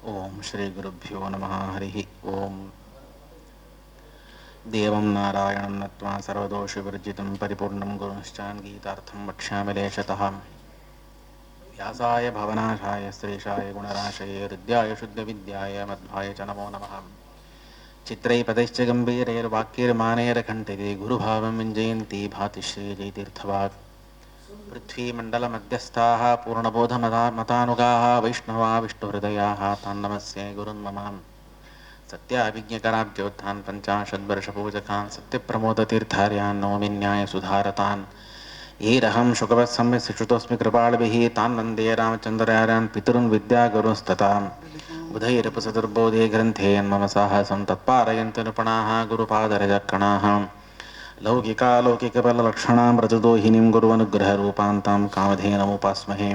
ओम श्री गुरुभ्यो नमः हरिः ओम देवं नारायणं नत्वा सर्वदोषविवर्जितं परिपूर्णं गुरुश्चान् गीतार्थं वक्ष्यामि लेशतः व्यासाय भवनाशाय श्रेषाय गुणराशये हृद्याय शुद्धविद्याय मध्वाय च नमो नमः चित्रैपदैश्च गम्भीरैर्वाक्यैर्मानैर्कण्ठिते गुरुभावं विञ्जयन्ती भाति श्रीजयतीर्थवाक् पृथ्वीमण्डलमध्यस्थाः पूर्णबोधमतानुगाः वैष्णवा विष्णुहृदयाः तान् नमस्ये गुरुन् मम सत्याभिज्ञकराब्जोत्थान् पञ्चाशद्वर्षपूजकान् सत्यप्रमोदतीर्थार्यान् नौमि न्यायसुधारतान् येरहं शुकवत्सम्यक् कृपाळभिः तान् वन्दे रामचन्द्रार्यान् पितॄन् विद्यागुरुंस्तताम् बुधैरपसदुर्बोधे ग्रन्थे मम साहसं तत्पारयन्ति निपुणाः गुरुपादरजकणाः लौकिकालौकिकबललक्षणां रजदोहिनीं गुरुवनुग्रहरूपान्तां कामधेनमुपास्महे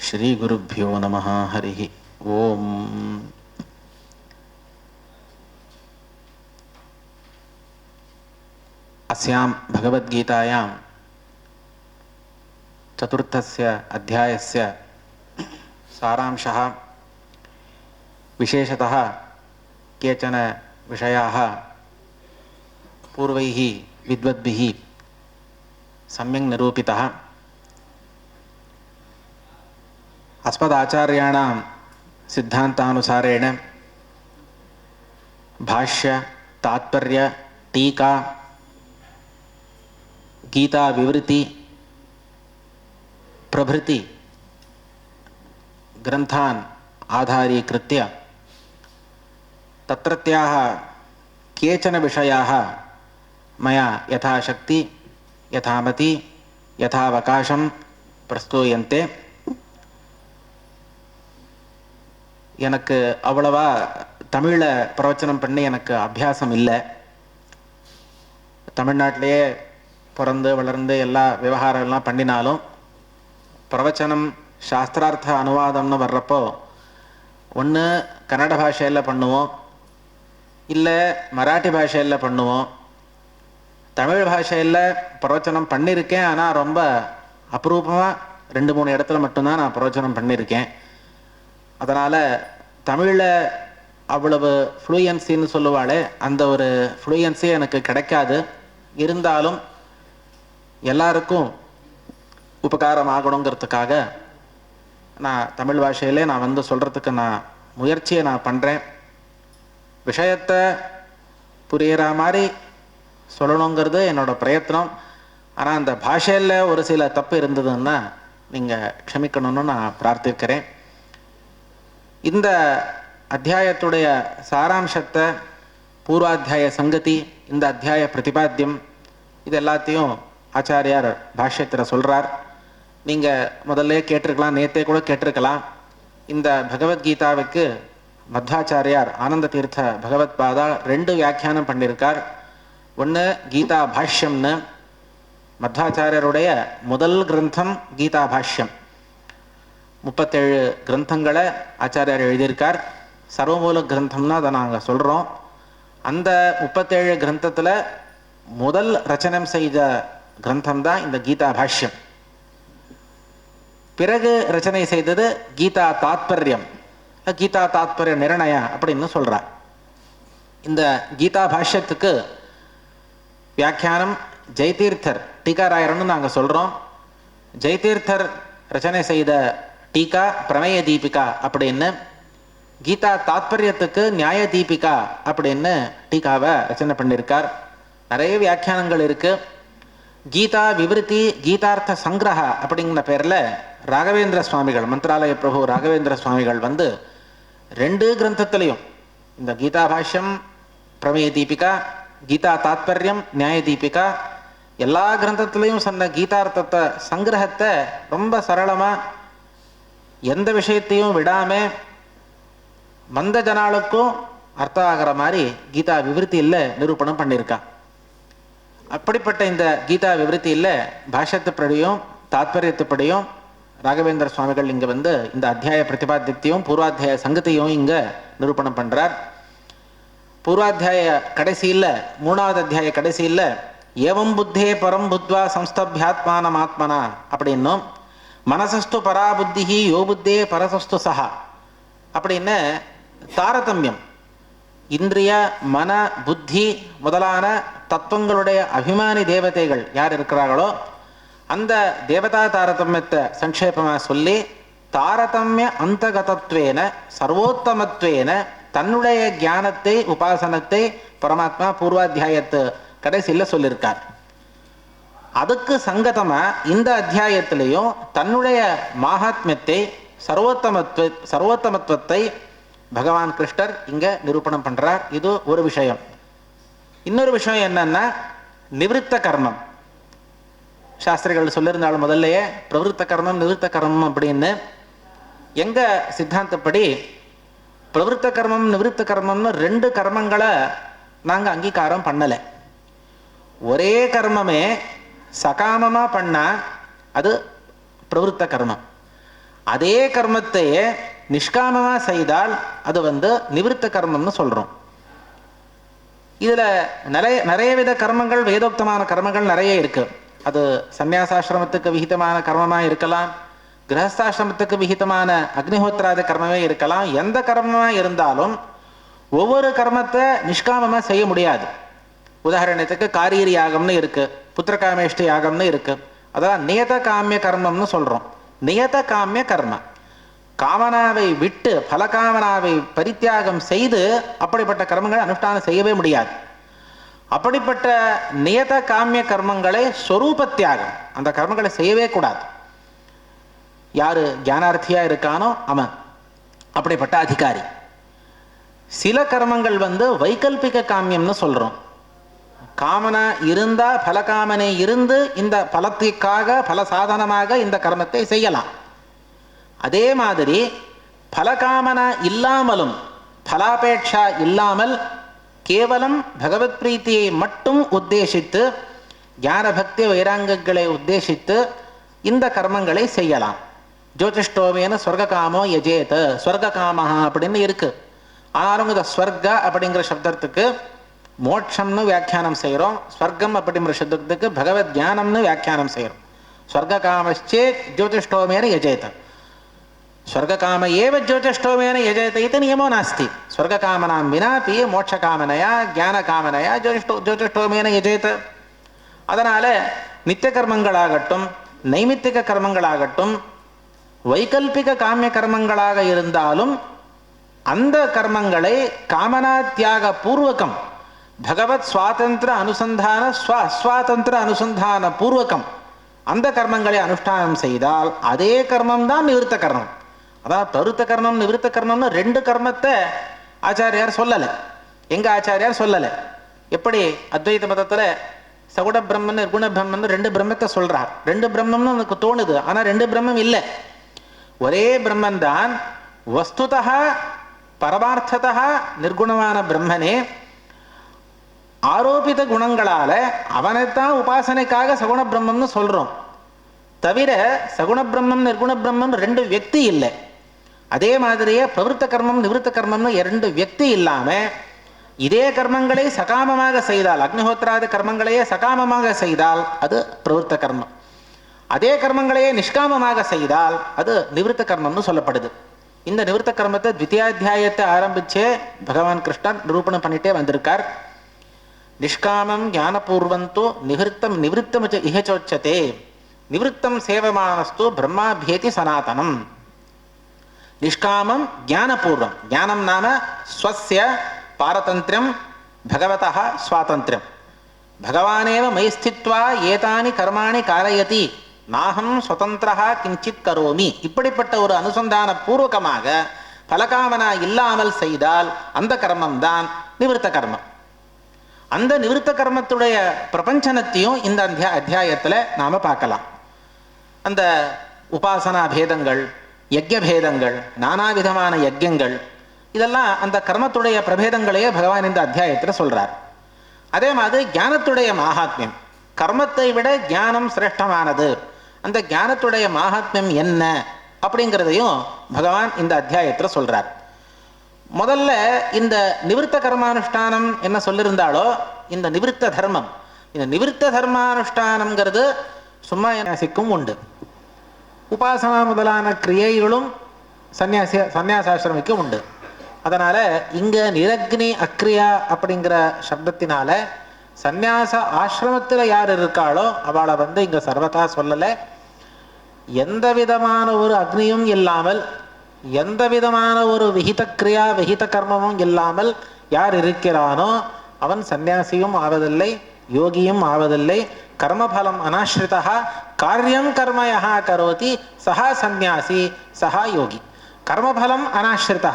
श्रीगुरुभ्यो नमः हरिः ओम् अस्यां भगवद्गीतायां चतुर्थस्य अध्यायस्य सारांशः विशेषतः केचन विषयाः पूर्वैः विद्वद्भिः सम्यक् निरूपितः अस्मदाचार्याणां सिद्धान्तानुसारेण भाष्य तात्पर्य टीका गीता विवृति प्रभृति ग्रन्थान् आधारीकृत्य तत्रत्याः केचन विषयाः मया यथाशक्ति यथामति यथावकाशं प्रस्तूयन्ते. எனக்கு அவ்வளவா தமிழில் பிரவச்சனம் பண்ணி எனக்கு அபியாசம் இல்லை. தமிழ்நாட்டிலேயே பிறந்து வளர்ந்து எல்லா விவகாரம்லாம் பண்ணினாலும் பிரவச்சனம் சாஸ்திரார்த்த அனுவாதம்னு வர்றப்போ ஒன்று கன்னட பாஷையில் பண்ணுவோம், இல்லை மராட்டி பாஷையில் பண்ணுவோம். தமிழ் பாஷையில் பிரவச்சனம் பண்ணியிருக்கேன், ஆனால் ரொம்ப அபரூபமாக 2-3 இடத்துல மட்டும்தான் நான் பிரவச்சனம் பண்ணியிருக்கேன். அதனால் தமிழில் அவ்வளவு ஃப்ளூயன்சின்னு சொல்லுவாளே அந்த ஒரு ஃப்ளூயன்சி எனக்கு கிடைக்காது. இருந்தாலும் எல்லாருக்கும் உபகாரம் ஆகணுங்கிறதுக்காக நான் தமிழ் பாஷையிலே நான் வந்து சொல்கிறதுக்கு நான் முயற்சியை நான் பண்ணுறேன். விஷயத்தை புரிகிற மாதிரி சொல்லணுங்கிறது என்னோடய பிரயத்னம். ஆனால் அந்த பாஷையில் ஒரு சில தப்பு இருந்ததுன்னா நீங்கள் க்ஷமிக்கணும்னு நான் பிரார்த்திக்கிறேன். இந்த அத்தியாயத்துடைய சாராம்சத்தை, பூர்வாத்தியாய சங்கதி, இந்த அத்தியாய பிரதிபாத்தியம், இது எல்லாத்தையும் ஆச்சாரியார் பாஷ்யத்தில் சொல்கிறார். நீங்கள் முதல்ல கேட்டிருக்கலாம், நேற்றே கூட கேட்டிருக்கலாம். இந்த பகவத்கீதாவுக்கு மத்வாச்சாரியார் ஆனந்த தீர்த்த பகவத் பாதா 2 வியாக்கியானம் பண்ணியிருக்கார். ஒன்று கீதா பாஷ்யம்னு, மத்வாச்சாரியருடைய முதல் கிரந்தம் கீதா பாஷ்யம். 37 கிரந்தங்களை ஆச்சாரியார் எழுதியிருக்கார். சர்வமூல கிரந்தம்னா அதை நாங்கள் சொல்கிறோம். அந்த 37 கிரந்தத்தில் முதல் ரச்சனம் செய்த கிரந்தம் தான் இந்த கீதா பாஷ்யம். பிறகு ரச்சனை செய்தது கீதா தாத்பரியம், கீதா தாத்பரிய நிர்ணய அப்படின்னு சொல்கிறார். இந்த கீதா பாஷ்யத்துக்கு வியாக்கியானம் ஜெயதீர்த்தர் டீகாராயரன்னு நாங்கள் சொல்கிறோம். ஜெயதீர்த்தர் ரச்சனை செய்த டீகா பிரமேய தீபிகா அப்படின்னு, கீதா தாத்பரியத்துக்கு நியாய தீபிகா அப்படின்னு டீகாவை ரச்சனை பண்ணியிருக்கார். நிறைய வியாக்கியானங்கள் இருக்குது. கீதா விவருத்தி கீதார்த்த சங்கிரஹ அப்படிங்கிற பேரில் ராகவேந்திர சுவாமிகள், மந்திராலய பிரபு ராகவேந்திர சுவாமிகள் வந்து 2 கிரந்தத்திலையும் இந்த கீதா பாஷ்யம், பிரமேய தீபிகா, கீதா தாத்பரியம், நியாய தீபிகா, எல்லா கிரந்தத்திலையும் சொன்ன கீதார்த்தத்தை சங்கிரகத்தை ரொம்ப சரளமாக எந்த விஷயத்தையும் விடாமல் மந்த ஜனாளுக்கும் அர்த்தம் ஆகிற மாதிரி கீதா விவருத்தியில் நிரூபணம் பண்ணியிருக்கா. அப்படிப்பட்ட இந்த கீதா விவருத்தியில் பாஷ்யத்துப்படியும் தாத்பரியத்துப்படியும் ராகவேந்திர சுவாமிகள் இங்கே வந்து இந்த அத்தியாய பிரதிபாத்தியத்தையும் பூர்வாத்தியாய சங்கத்தையும் இங்கே நிரூபணம் பண்ணுறார். பூர்வாத்தியாய கடைசியில், 3வது அத்தியாய கடைசியில் ஏவம் புத்தே பரம் புத்வா சம்ஸ்தபியாத்மானம் ஆத்மனா அப்படின்னும், மனசஸ்து பராபுத்தி யோ புத்தே பரசஸ்து சஹா அப்படின்னு தாரதமியம், இந்திரிய மன புத்தி முதலான தத்துவங்களுடைய அபிமானி தேவதைகள் யார் இருக்கிறார்களோ அந்த தேவதா தாரதமியத்தை சங்கேபமாக சொல்லி, தாரதமிய அந்தகதத்வேன சர்வோத்தமத்வேன தன்னுடைய ஞானத்தை உபாசனத்தை பரமாத்மா பூர்வாத்தியாயத்து கடைசியில் சொல்லியிருக்கார். அதுக்கு சங்கதமா இந்த அத்தியாயத்திலையும் தன்னுடைய மகாத்மியத்தை சர்வோத்தமத்துவத்தை பகவான் கிருஷ்ணர் இங்க நிரூபணம் பண்றார். இது ஒரு விஷயம். இன்னொரு விஷயம் என்னன்னா, நிவிருத்த கர்மம். சாஸ்திரிகள் சொல்லியிருந்தாலும் முதல்லையே பிரவருத்த கர்மம் நிவிருத்த கர்மம் அப்படின்னு. எங்க சித்தாந்தப்படி பிரவருத்த கர்மம் நிவிருத்த கர்மம்னு ரெண்டு கர்மங்களை நாங்கள் அங்கீகாரம் பண்ணலை. ஒரே கர்மமே சகாமமா பண்ணா அது பிரவருத்த கர்மம். அதே கர்மத்தையே நிஷ்காமமா செய்தால் அது நிவிருத்த கர்மம்னு சொல்றோம். இதுல நிறைய வித கர்மங்கள், வேதோக்தமான கர்மங்கள் நிறைய இருக்கு. அது சந்நியாசாசிரமத்துக்கு விகிதமான கர்மமா இருக்கலாம், கிரகஸ்தாசிரமத்துக்கு விகிதமான அக்னிஹோத்திராதி கர்மமே இருக்கலாம். எந்த கர்மமா இருந்தாலும் ஒவ்வொரு கர்மத்தை நிஷ்காமமா செய்ய முடியாது. உதாரணத்துக்கு காரீரி யாகம்னு இருக்கு, புத்திரகாமேஷ்டி யாகம்னு இருக்கு. அதான் நியத காமிய கர்மம்னு சொல்றோம். நியத காமிய கர்ம, காமனாவை விட்டு பலகாமனாவை பரித்தியாகம் செய்து அப்படிப்பட்ட கர்மங்களை அனுஷ்டானம் செய்யவே முடியாது. அப்படிப்பட்ட நியத காமிய கர்மங்களை ஸ்வரூப தியாகம், அந்த கர்மங்களை செய்யவே கூடாது. யாரு ஞானார்த்தியா இருக்கானோ அவன் அப்படிப்பட்ட அதிகாரி. சில கர்மங்கள் வைகல்பிக காமியம்னு சொல்றோம். காமனா இருந்தா பலகாமனை இருந்து இந்த பலத்திற்காக பல சாதனமாக இந்த கர்மத்தை செய்யலாம். அதே மாதிரி பலகாமனா இல்லாமலும் பலாபேட்சா இல்லாமல் கேவலம் பகவத் பிரீத்தியை மட்டும் உத்தேசித்து ஞான பக்தி வைராங்கங்களை உத்தேசித்து இந்த கர்மங்களை செய்யலாம். ஜோதிஷ்டோமேன ஸ்வர்காமோ யஜேத, ஸ்வர்காமஹா அப்படின்னு இருக்கு. ஆனாலும் இந்த ஸ்வர்க அப்படிங்கிற சப்தத்துக்கு மோட்சம்னு வியாக்கியானம் செய்கிறோம், ஸ்வர்க்கம் அப்படிங்கிற சப்தத்துக்கு பகவத் ஞானம்னு வியாக்கியானம் செய்கிறோம். ஸ்வர்காமச்சேத் ஜோதிஷ்டோமேன யஜேத, ஸ்வர்காம ஏவ ஜோதிஷ்டோமேன யஜேத இது நியமோ நாஸ்தி. ஸ்வர்காமனாம் வினாப்பி மோட்சகாமனையா ஞான காமனையா ஜோதிஷ்டோமேன யஜேத. அதனால நித்திய கர்மங்களாகட்டும் நைமித்திக கர்மங்களாகட்டும் வைகல்பிக காமிய கர்மங்களாக இருந்தாலும் அந்த கர்மங்களை காமனா தியாக பூர்வகம் பகவத் சுவாதந்திர அனுசந்தான ஸ்வாதந்திர அனுசந்தான பூர்வகம் அந்த கர்மங்களை அனுஷ்டானம் செய்தால் அதே கர்மம் தான் நிவிருத்த கர்மம். அதாவது பிரவருத்த கர்மம் நிவிருத்த கர்மம்னு ரெண்டு கர்மத்தை ஆச்சாரியார் சொல்லலை. எங்க ஆச்சாரியார் சொல்லலை. எப்படி அத்வைத மதத்துல சகுண பிரம்மன் நிர்குண பிரம்மன் ரெண்டு பிரம்மத்தை சொல்றார். ரெண்டு பிரம்மம்னு எனக்கு தோணுது, ஆனா ரெண்டு பிரம்மம் இல்லை, ஒரே பிரம்மன் தான். வஸ்துதா பரமார்த்ததா நிர்குணமான பிரம்மனே ஆரோபித குணங்களால அவனைத்தான் உபாசனைக்காக சகுண பிரம்மம்னு சொல்றோம். தவிர சகுண பிரம்மம் நிர்குண பிரம்மம் ரெண்டு வியக்தி இல்லை. அதே மாதிரியே பிரவருத்த கர்மம் நிவிருத்த கர்மம்னு இரண்டு வியக்தி இல்லாம இதே கர்மங்களை சகாமமாக செய்தால், அக்னிஹோத்திராதி கர்மங்களையே சகாமமாக செய்தால் அது பிரவருத்த கர்மம். அதே கர்மங்களையே நிஷ்காமமாக செய்தால் அது நிவிருத்த கர்மம்னு சொல்லப்படுது. இந்த நிவிருத்த கர்மத்தை த்விதீயாத்தியாயத்தை ஆரம்பிச்சே பகவான் கிருஷ்ணன் நிரூபணம் பண்ணிட்டே வந்திருக்கார். நிஷ்காமம் ஞானபூர்வந்தோ நிவிருத்தம் இஹச்சோச்சதே நிவிருத்தம் சேவமானஸ்து பிரம்மாபியேதி சனாதனம். நிஷ்காமம் ஞானபூர்வம், ஞானம் நாம ஸ்வஸ்ய பாரதந்திரம் பகவதः ஸ்வாதந்திரம். பகவானேவ மயி ஸ்தித்வா ஏதானி கர்மாணி காரயதி நாகம் ஸ்வதந்திரா கிஞ்சித் கரோமி. இப்படிப்பட்ட ஒரு அனுசந்தான பூர்வகமாக பலகாமனா இல்லாமல் செய்தால் அந்த கர்மம் தான் நிவிருத்த கர்மம். அந்த நிவிருத்த கர்மத்துடைய பிரபஞ்சனத்தையும் இந்த அத்தியாயத்தில் நாம பார்க்கலாம். அந்த உபாசனா பேதங்கள், யஜ்ய பேதங்கள், நானாவிதமான யஜ்யங்கள், இதெல்லாம் அந்த கர்மத்துடைய பிரபேதங்களையே பகவான் இந்த அத்தியாயத்தில் சொல்றார். அதே மாதிரி ஞானத்துடைய மகாத்மியம், கர்மத்தை விட ஞானம் சிரேஷ்டமானது, அந்த ஞானத்துடைய மகாத்மியம் என்ன அப்படிங்கிறதையும் பகவான் இந்த அத்தியாயத்தில் சொல்றார். முதல்ல இந்த நிவிருத்த கர்மானுஷ்டானம் என்ன சொல்லியிருந்தாலோ இந்த நிவிருத்த தர்மம், இந்த நிவிருத்த தர்மானுஷ்டானம்ங்கிறது சும்மா சிக்கும் உண்டு. உபாசனா முதலான கிரியைகளும் சந்நியாசாசிரமிக்கும் உண்டு. அதனால இங்க நிரக்னி அக்ரியா அப்படிங்கிற சப்தத்தினால சந்நியாச ஆசிரமத்தில் யார் இருக்காளோ அவளை இங்க சர்வதா சொல்லலை. எந்த விதமான ஒரு அக்னியும் இல்லாமல், எந்த விதமான ஒரு விஹித கிரியா விஹித கர்மமும் இல்லாமல் யார் இருக்கிறானோ அவன் சந்நியாசியும் ஆவதில்லை, யோகியும் ஆவதில்லை. கர்மபலம் அனாஸ்ரிதா காரியம் கர்மயா கரோதி சஹா சந்நியாசி சஹா யோகி. கர்மபலம் அனாஸ்ரிதா,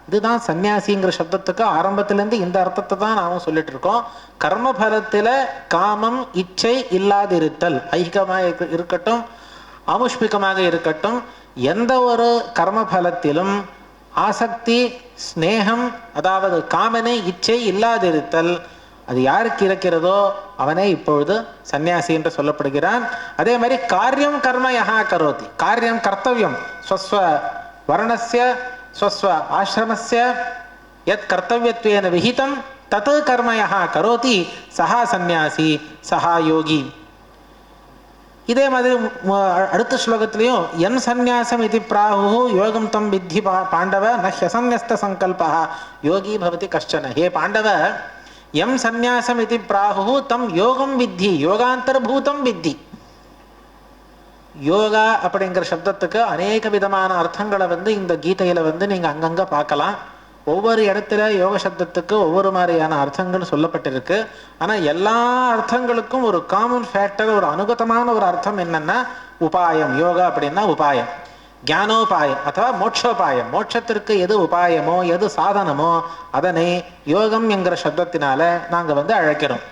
இதுதான் சன்னியாசிங்கிற சப்தத்துக்கு ஆரம்பத்திலேருந்து இந்த அர்த்தத்தை தான் நாமும் சொல்லிட்டு இருக்கோம். கர்மபலத்தில் காமம் இச்சை இல்லாதிருத்தல், ஐகிகமாக இருக்கட்டும் ஆமுஷ்மிகமாக இருக்கட்டும், எந்த ஒரு கர்மபலத்திலும் ஆசக்தி ஸ்நேகம் அதாவது காமனை இச்சை இல்லாதிருத்தல் அது யாருக்கு இருக்கிறதோ அவனே இப்பொழுது சன்னியாசி என்று சொல்லப்படுகிறான். அதே மாதிரி காரியம் கர்ம யஹா கரோதி, காரியம் கர்த்தவியம் ஸ்வஸ்வ வர்ணஸ்ய ஸ்வஸ்வ ஆசிரமஸ்ய யத் கர்த்தவியத்வேன விஹிதம் தத் கர்ம யஹா கரோதி சஹா சன்னியாசி சஹா யோகி. இதே மாதிரி அடுத்த ஸ்லோகத்திலையும் என் சந்நியாசம் இது பிராஹு யோகம் தம் வித்தி பாண்டவ ந ஹ்யசன்யஸ்த சங்கல்பா யோகி பவதி கஷ்டன. ஹே பாண்டவ, எம் சந்நியாசம் இது பிராஹு தம் யோகம் வித்தி யோகாந்தர்பூதம் வித்தி. யோகா அப்படிங்கிற சப்தத்துக்கு அநேக விதமான அர்த்தங்களை இந்த கீதையில நீங்க அங்கங்க பார்க்கலாம். ஒவ்வொரு இடத்துல யோக சப்தத்துக்கு ஒவ்வொரு மாதிரியான அர்த்தங்கள் சொல்லப்பட்டிருக்கு. ஆனால் எல்லா அர்த்தங்களுக்கும் ஒரு காமன் ஃபேக்டர், ஒரு அனுகதமான ஒரு அர்த்தம் என்னன்னா உபாயம். யோகா அப்படின்னா உபாயம், ஞானோபாயம் அथवा மோட்சோபாயம். மோட்சத்திற்கு எது உபாயமோ எது சாதனமோ அதனை யோகம் என்கிற சப்தத்தினால நாங்கள் அழைக்கிறோம்.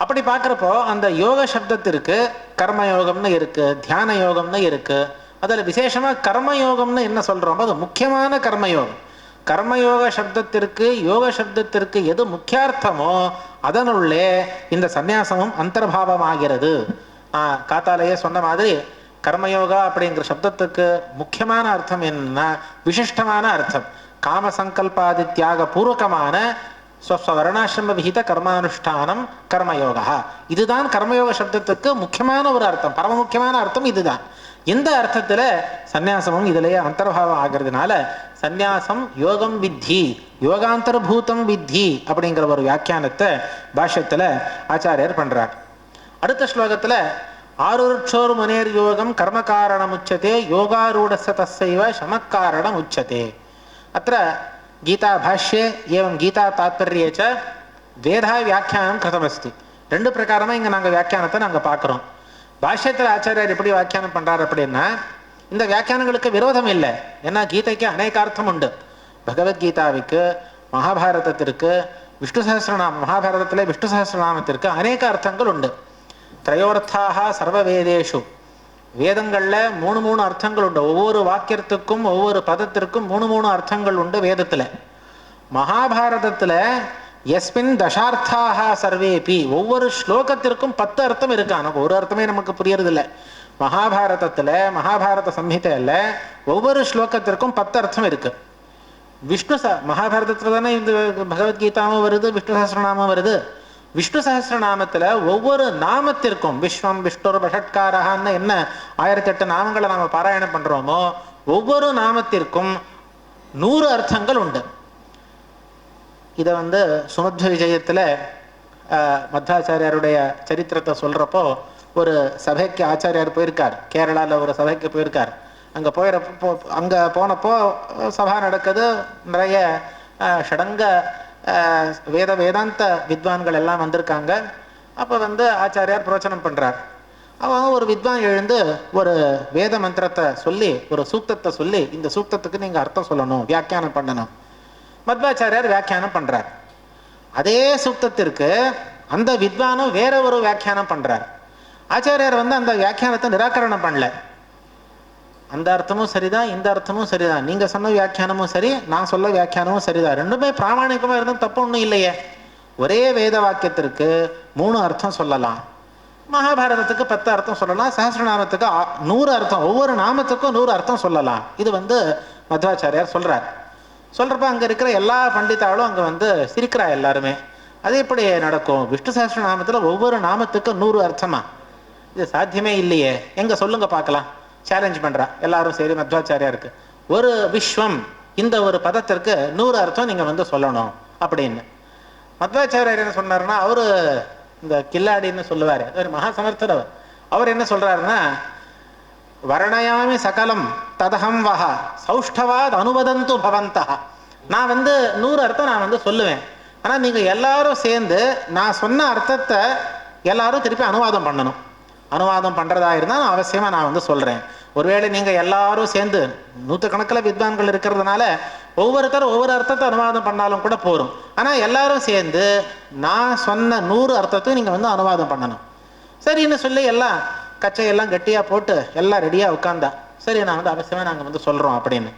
அப்படி பார்க்குறப்போ அந்த யோக சப்தத்திற்கு கர்மயோகம்னு இருக்கு, தியான யோகம்னு இருக்கு. அதில் விசேஷமாக கர்மயோகம்னு என்ன சொல்கிறோமோ அது முக்கியமான கர்மயோகம். கர்மயோக சப்தத்திற்கு யோக சப்தத்திற்கு எது முக்கியார்த்தமோ அதனுள்ளே இந்த சந்நியாசமும் அந்தர்பாவமாகிறது. காத்தாலேயே சொன்ன மாதிரி கர்மயோகா அப்படிங்கிற சப்தத்துக்கு முக்கியமான அர்த்தம் என்னன்னா விசிஷ்டமான அர்த்தம், காம சங்கல்பாதி தியாக பூர்வகமான ஸ்வஸ்வர்ணாசிரம விஹித கர்மானுஷ்டானம் கர்மயோகா. இதுதான் கர்மயோக சப்தத்துக்கு முக்கியமான ஒரு அர்த்தம், பரம முக்கியமான அர்த்தம் இதுதான். இந்த அர்த்தத்துல சந்நியாசமும் இதுலயே அந்தர்பாவம் ஆகிறதுனால சந்நியாசம் யோகம் வித்தி யோகாந்தர்பூதம் வித்தி அப்படிங்கிற ஒரு வியாக்கியானத்தை பாஷ்யத்துல ஆச்சாரியர் பண்றார். அடுத்த ஸ்லோகத்துல ஆருர்ச்சோர் முனேர் யோகம் கர்ம காரணம் உச்சதே யோகாரூடஸ்ய தஸ்ஸைவ சமக்காரணம் உச்சதே. அത്ര கீதா பாஷ்யே ஏவம் கீதா தாத்பர்யே ச வேதா வியாக்கியானம் கிருதமஸ்தி. ரெண்டு பிரகாரமா இங்க நாங்க வியாக்கியானத்தை நாங்க பார்க்கிறோம். பாஷ்யத்தில் ஆச்சாரியர் எப்படி வியாக்கியானம் பண்றார் அப்படின்னா இந்த வியாக்கியானங்களுக்கு விரோதம் இல்லை. ஏன்னா கீதைக்கு அநேக அர்த்தம் உண்டு. பகவத்கீதாவுக்கு, மகாபாரதத்திற்கு, விஷ்ணு சஹஸ்ரநாமம், மகாபாரதத்திலே விஷ்ணு சஹஸ்ரநாமத்திற்கு அநேக அர்த்தங்கள் உண்டு. திரையோர்த்தாக சர்வ வேதேஷு, வேதங்கள்ல மூணு அர்த்தங்கள் உண்டு. ஒவ்வொரு வாக்கியத்துக்கும் ஒவ்வொரு பதத்திற்கும் மூணு அர்த்தங்கள் உண்டு வேதத்துல. மகாபாரதத்துல எஸ்மின் தசார்த்தாக சர்வேபி, ஒவ்வொரு ஸ்லோகத்திற்கும் 10 அர்த்தம் இருக்கு. ஆனால் ஒரு அர்த்தமே நமக்கு புரியறது இல்லை. மகாபாரதத்துல மகாபாரத சம்ஹிதையில ஒவ்வொரு ஸ்லோகத்திற்கும் 10 அர்த்தம் இருக்கு. மகாபாரதத்துல தானே இந்த பகவத்கீதாவும் வருது, விஷ்ணு சஹஸ்ரநாமம் வருது. விஷ்ணு சஹஸ்ரநாமத்துல ஒவ்வொரு நாமத்திற்கும் விஸ்வம் விஷ்ணுர் பஷட்காரஹான்னு என்ன 1008 நாமங்களை நாம பாராயணம் பண்றோமோ ஒவ்வொரு நாமத்திற்கும் 100 அர்த்தங்கள் உண்டு. இதை சுமத்வ விஜயத்துல மத்வாச்சாரியாருடைய சரித்திரத்தை சொல்றப்போ ஒரு சபைக்கு ஆச்சாரியார் போயிருக்கார். கேரளாவில் ஒரு சபைக்கு போயிருக்கார். அங்கே போனப்போ சபா நடக்குது. நிறைய ஷடங்க வேதாந்த வித்வான்கள் எல்லாம் வந்திருக்காங்க. அப்போ ஆச்சாரியார் பிரவச்சனம் பண்றார். அவன் ஒரு வித்வான் எழுந்து ஒரு வேத மந்திரத்தை சொல்லி ஒரு சூக்தத்தை சொல்லி இந்த சூக்தத்துக்கு நீங்க அர்த்தம் சொல்லணும், வியாக்கியானம் பண்ணணும். மத்வாச்சாரியார் வியாக்கியானம் பண்றார். அதே சூக்தத்திற்கு அந்த வித்வானும் வேற ஒரு வியாக்கியானம் பண்றார். ஆச்சாரியார் அந்த வியாக்கியானத்தை நிராகரணம் பண்ணல. அந்த அர்த்தமும் சரிதான், இந்த அர்த்தமும் சரிதான், நீங்க சொன்ன வியாக்கியானமும் சரி, நான் சொல்ல வியாக்கியானமும் சரிதான், ரெண்டுமே பிராமணிகமா இருந்தால் தப்பு ஒன்றும் இல்லையே. ஒரே வேத வாக்கியத்திற்கு 3 அர்த்தம் சொல்லலாம். மகாபாரதத்துக்கு 10 அர்த்தம் சொல்லலாம். சஹஸ்ரநாமத்துக்கு 100 அர்த்தம், ஒவ்வொரு நாமத்துக்கும் 100 அர்த்தம் சொல்லலாம். இது மத்வாச்சாரியார் சொல்றார். சொல்றப்ப அங்க இருக்கிற எல்லா பண்டிதாலும் அங்க சிரிக்கிறா எல்லாருமே. அது எப்படி நடக்கும்? விஷ்ணு சஹஸ்ரநாமத்துல ஒவ்வொரு நாமத்துக்கு 100 அர்த்தமா? இது சாத்தியமே இல்லையே, எங்க சொல்லுங்க பார்க்கலாம். சேலஞ்ச் பண்றா எல்லாரும். சரி மத்வாச்சாரியா இருக்கு ஒரு விஸ்வம் இந்த ஒரு பதத்திற்கு 100 அர்த்தம் நீங்க வந்து சொல்லணும் அப்படின்னு. மத்வாச்சாரியர் என்ன சொன்னாருன்னா, அவரு இந்த கில்லாடின்னு சொல்லுவாரு, ஒரு மகா சமர்த்தர் அவர். அவர் என்ன சொல்றாருன்னா, வர்ணயாமி சகலம் ததகம் வஹ சௌஷ்டவாத் அனுவதந்து பவந்தா. நான் வந்து 100 அர்த்தம் நான் வந்து சொல்லுவேன். ஆனா நீங்க எல்லாரும் சேர்ந்து நான் சொன்ன அர்த்தத்தை எல்லாரும் திருப்பி அனுவாதம் பண்ணணும். அனுவாதம் பண்றதா இருந்தால் நான் அவசியமா நான் வந்து சொல்றேன். ஒருவேளை நீங்க எல்லாரும் சேர்ந்து நூற்றுக்கணக்கில் வித்வான்கள் இருக்கிறதுனால ஒவ்வொருத்தரும் ஒவ்வொரு அர்த்தத்தை அனுவாதம் பண்ணாலும் கூட போரும். ஆனா எல்லாரும் சேர்ந்து நான் சொன்ன 100 அர்த்தத்தையும் நீங்க வந்து அனுவாதம் பண்ணணும். சரின்னு சொல்லி எல்லாம் கச்சையெல்லாம் கட்டியா போட்டு எல்லாம் ரெடியா உட்கார்ந்தா. சரி, நான் வந்து அவசியமா நாங்க வந்து சொல்றோம் அப்படின்னு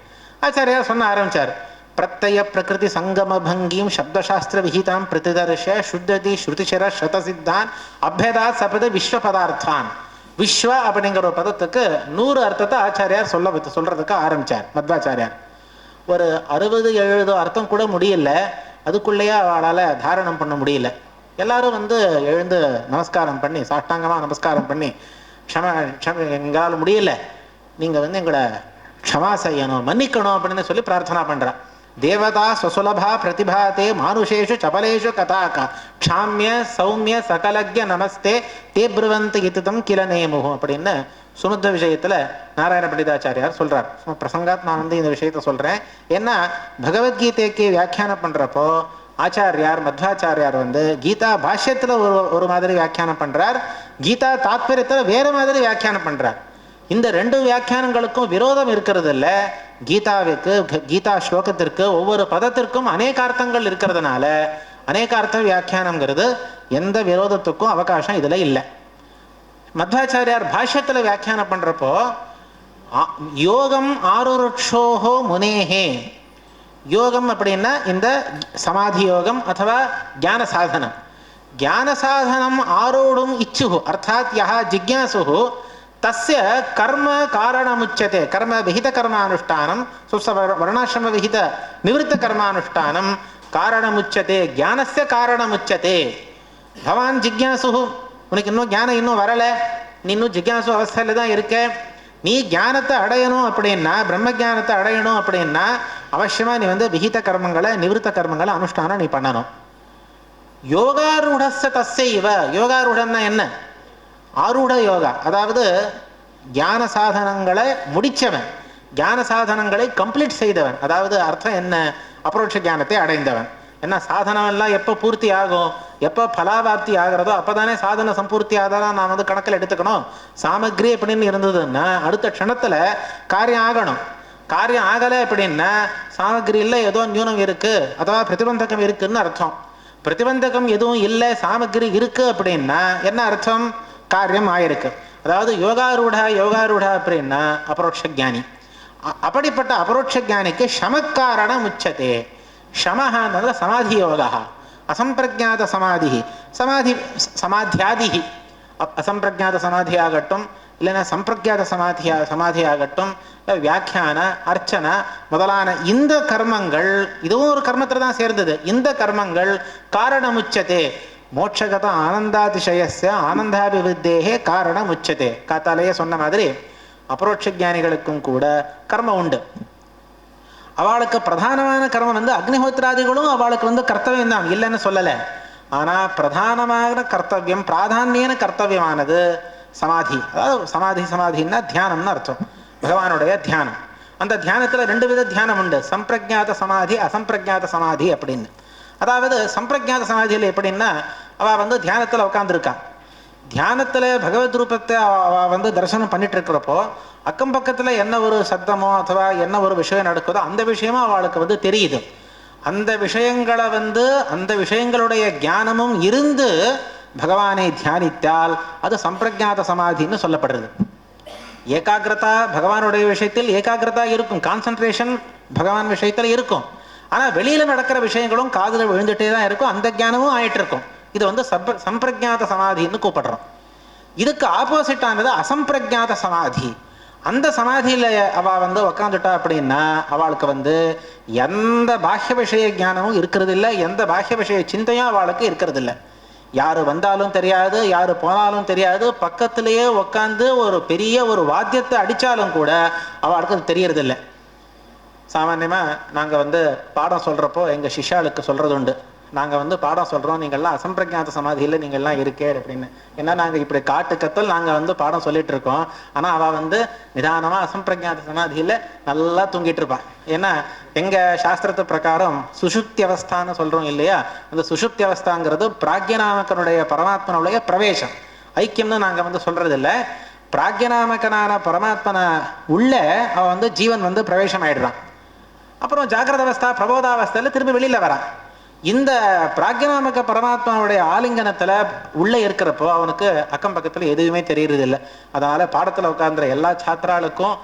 ஆச்சாரியார் சொன்ன ஆரம்பிச்சார். பிரத்ய பிரகிருதி சங்கம பங்கீம் சப்தசாஸ்திர விஹிதாம் பிரதிதர்ஷ சுத்ததி ஸ்ருதிசர சதசித்தான் அபேதாத் சபத விஸ்வ பதார்த்தான். விஸ்வ அப்படிங்கிற ஒரு பதத்துக்கு 100 அர்த்தத்தை ஆச்சாரியார் சொல்றதுக்கு ஆரம்பிச்சார் மத்வாச்சாரியார். ஒரு 60-70 அர்த்தம் கூட முடியல. அதுக்குள்ளேயே அவளால் தாரணம் பண்ண முடியல. எல்லாரும் வந்து எழுந்து நமஸ்காரம் பண்ணி, சாஷ்டாங்கமா நமஸ்காரம் பண்ணி, எங்களால் முடியல, நீங்க வந்து எங்களை க்ஷமா செய்யணும், மன்னிக்கணும் அப்படின்னு சொல்லி பிரார்த்தனா பண்றா. தேவதா ஸ்வசுலபா பிரதிபாதே மானுஷேஷு சபலேஷு கதாக்கா க்ஷாமிய சௌமிய சகலக்ய நமஸ்தே தே பிருவந்த் இதிதம் கில நேமுகம் அப்படின்னு சுமுத்த விஷயத்துல நாராயண பண்டிதாச்சாரியார் சொல்றார். பிரசங்காத் நான் வந்து இந்த விஷயத்த சொல்றேன். ஏன்னா பகவத்கீதைக்கு வியாக்கியானம் பண்றப்போ ஆச்சாரியார் மத்வாச்சாரியார் வந்து கீதா பாஷ்யத்துல ஒரு மாதிரி வியாக்கியானம் பண்றார், கீதா தாத்பரியத்துல வேற மாதிரி வியாக்கியானம் பண்றார். இந்த 2 வியாக்கியானங்களுக்கும் விரோதம் இருக்கிறது இல்லை. கீதாவுக்கு, கீதா ஸ்லோகத்திற்கு ஒவ்வொரு பதத்திற்கும் அநேகார்த்தங்கள் இருக்கிறதுனால அநேகார்த்த வியாக்கியானம்ங்கிறது எந்த விரோதத்துக்கும் அவகாசம் இதுல இல்லை. மத்வாச்சாரியார் பாஷ்யத்துல வியாக்கியானம் பண்றப்போ யோகம் ஆருருட்சோஹோ முனேஹே, யோகம் அப்படின்னா இந்த சமாதி யோகம் அथवा ஞான சாதனம். ஞான சாதனம் ஆரோடும் இச்சுஹு அர்த்தாத் யஹ ஜிக்யாசுஹு தஸ்ய கர்ம காரணமுச்சதே. கர்ம விஹித கர்மானுஷ்டானம் வர்ணாசிரம விஹித நிவೃತ್ತ கர்மானுஷ்டானம் காரணமுச்சதே, ஞானஸ்ய காரணமுச்சதே. பவான் ஜிக்யாசுஹு, உனக்கு இன்னும் ஞானம் இன்னும் வரல, நீ இன்னும் ஜிக்யாசு அவஸ்தையில தான் இருக்க. நீ ஞானத்தை அடையணும் அப்படின்னா, பிரம்ம ஞானத்தை அடையணும் அப்படின்னா அவசியமா நீ வந்து விஹித கர்மங்களை நிவೃತ್ತ கர்மங்களை அனுஷ்டானம் நீ பண்ணணும். யோகாரூடஸ்ய தஸ்ய இவ. யோகாரூடன்னா என்ன? ஆரூட யோகா, அதாவது ஞான சாதனங்களை முடிச்சவன், ஞான சாதனங்களை கம்ப்ளீட் செய்தவன். அதாவது அர்த்தம் என்ன? அப்ரோட்ச ஞானத்தை அடைந்தவன். என்ன சாதனம் எல்லாம் எப்போ பூர்த்தி ஆகும், எப்போ பலாவாப்தி ஆகிறதோ அப்போதானே சாதன சம்பூர்த்தி ஆதாரம் நான் வந்து கணக்கில் எடுத்துக்கணும். சாமக்ரி அப்படின்னு இருந்ததுன்னா அடுத்த க்ஷணத்துல காரியம் ஆகணும். காரியம் ஆகலை அப்படின்னா சாமக்ரியில் ஏதோ நியூனம் இருக்கு அഥவா பிரதிபந்தகம் இருக்குன்னு அர்த்தம். பிரதிபந்தகம் எதுவும் இல்லை, சாமக்ரி இருக்கு அப்படின்னா என்ன அர்த்தம்? காரியம் ஆயிருக்கு. அதாவது யோகாரூடா அப்படின்னா அபரோட்ச ஞானி. அப்படிப்பட்ட அபரோட்ச ஞானிக்கு சமக்காரணம் உச்சதே. சமஹான சமாதி யோகா, அசம்பிரஜாத சமாதி, சமாதியாதி, அசம்பிரஜாத சமாதி ஆகட்டும், இல்லைன்னா சம்பிரஜாத சமாதி ஆகட்டும், வியாக்கியான அர்ச்சனை முதலான இந்த கர்மங்கள், இதுவும் ஒரு கர்மத்தில் தான் சேர்ந்தது. இந்த கர்மங்கள் காரணமுச்சதே, மோட்சகத ஆனந்தாதிசயஸ்ய ஆனந்தாபிவித்தேகே காரணமுச்சதே. காத்தாலேயே சொன்ன மாதிரி அபரோட்ச ஞானிகளுக்கும் கூட கர்மம் உண்டு. அவளுக்கு பிரதானமான கர்மம் வந்து அக்னிஹோத்திராதிகளும் அவளுக்கு வந்து கர்த்தவியம் தான், இல்லைன்னு சொல்லலை. ஆனால் பிரதானமான கர்த்தவியம், பிராதான்யன கர்த்தவியமானது சமாதி. அதாவது சமாதின்னா தியானம்னு அர்த்தம், பகவானுடைய தியானம். அந்த தியானத்தில் 2 வித தியானம் உண்டு, சம்பிரஜாத சமாதி அசம்பிரஜாத சமாதி அப்படின்னு. அதாவது சம்பிரஜாத சமாதியில் எப்படின்னா அவள் வந்து தியானத்தில் உட்காந்துருக்கா. தியானத்தில் பகவத் ரூபத்தை அவள் வந்து தரிசனம் பண்ணிட்டு இருக்கிறப்போ அக்கம் பக்கத்தில் என்ன ஒரு சத்தமோ அथवा என்ன ஒரு விஷயம் நடக்குதோ அந்த விஷயமும் அவளுக்கு வந்து தெரியுது. அந்த விஷயங்களை வந்து அந்த விஷயங்களுடைய ஞானமும் இருந்து பகவானை தியானித்தால் அது சம்பிரஜாத சமாதின்னு சொல்லப்படுறது. ஏகாகிரதா பகவானுடைய விஷயத்தில் ஏகாகிரதா இருக்கும், கான்சன்ட்ரேஷன் பகவான் விஷயத்தில் இருக்கும். ஆனால் வெளியில் நடக்கிற விஷயங்களும் காதில் விழுந்துட்டே தான் இருக்கும், அந்த ஞானமும் ஆயிட்டு இருக்கும். இது வந்து சம்பிரஜாத சமாதின்னு கூப்பிடுறோம். இதுக்கு ஆப்போசிட்டானது அசம்பிரஜாத சமாதி. அந்த சமாதியில் அவள் வந்து உக்காந்துட்டா அப்படின்னா அவளுக்கு வந்து எந்த பாஹ்ய விஷய ஞானமும் இருக்கிறது இல்லை, எந்த பாஹ்ய விஷய சிந்தையும் அவளுக்கு இருக்கிறது இல்லை. யார் வந்தாலும் தெரியாது, யார் போனாலும் தெரியாது. பக்கத்திலேயே உக்காந்து ஒரு பெரிய ஒரு வாத்தியத்தை அடித்தாலும் கூட அவளுக்கு அது தெரியறதில்லை. சாமான்யமாக நாங்கள் பாடம் சொல்கிறப்போ எங்கள் சிஷ்யாளுக்கு சொல்கிறது உண்டு. நாங்கள் பாடம் சொல்கிறோம், நீங்கள்லாம் அசம்பிரஜாத சமாதியில் நீங்கள்லாம் இருக்கே அப்படின்னு. ஏன்னா நாங்கள் இப்படி காட்டு கத்தல் நாங்கள் பாடம் சொல்லிட்டு இருக்கோம். ஆனால் அவள் நிதானமாக அசம்பிரஜாத சமாதியில் நல்லா தூங்கிட்டு இருப்பான். ஏன்னா எங்கள் சாஸ்திரத்து பிரகாரம் சுஷுப்தி அவஸ்தான்னு சொல்கிறோம் இல்லையா, அந்த சுஷுப்தி அவஸ்தாங்கிறது பிராக்ஞநாமகனுடைய பரமாத்மனுடைய பிரவேசம், ஐக்கியம்னு நாங்கள் சொல்கிறது இல்லை. பிராக்ஞநாமகனான பரமாத்மனை உள்ள அவன் ஜீவன் பிரவேசம் ஆயிடுறான். அப்புறம் ஜாகிரத அவஸ்தா பிரபோதாவஸ்தையில் திரும்பி வெளியில் வரான். இந்த பிராக்ஞநாமக பரமாத்மாவுடைய ஆலிங்கனத்தில் உள்ளே இருக்கிறப்போ அவனுக்கு அக்கம் பக்கத்தில் எதுவுமே தெரியறது இல்லை. அதனால் பாடத்தில் உட்கார்ந்துற எல்லா சாத்திராளுக்கும்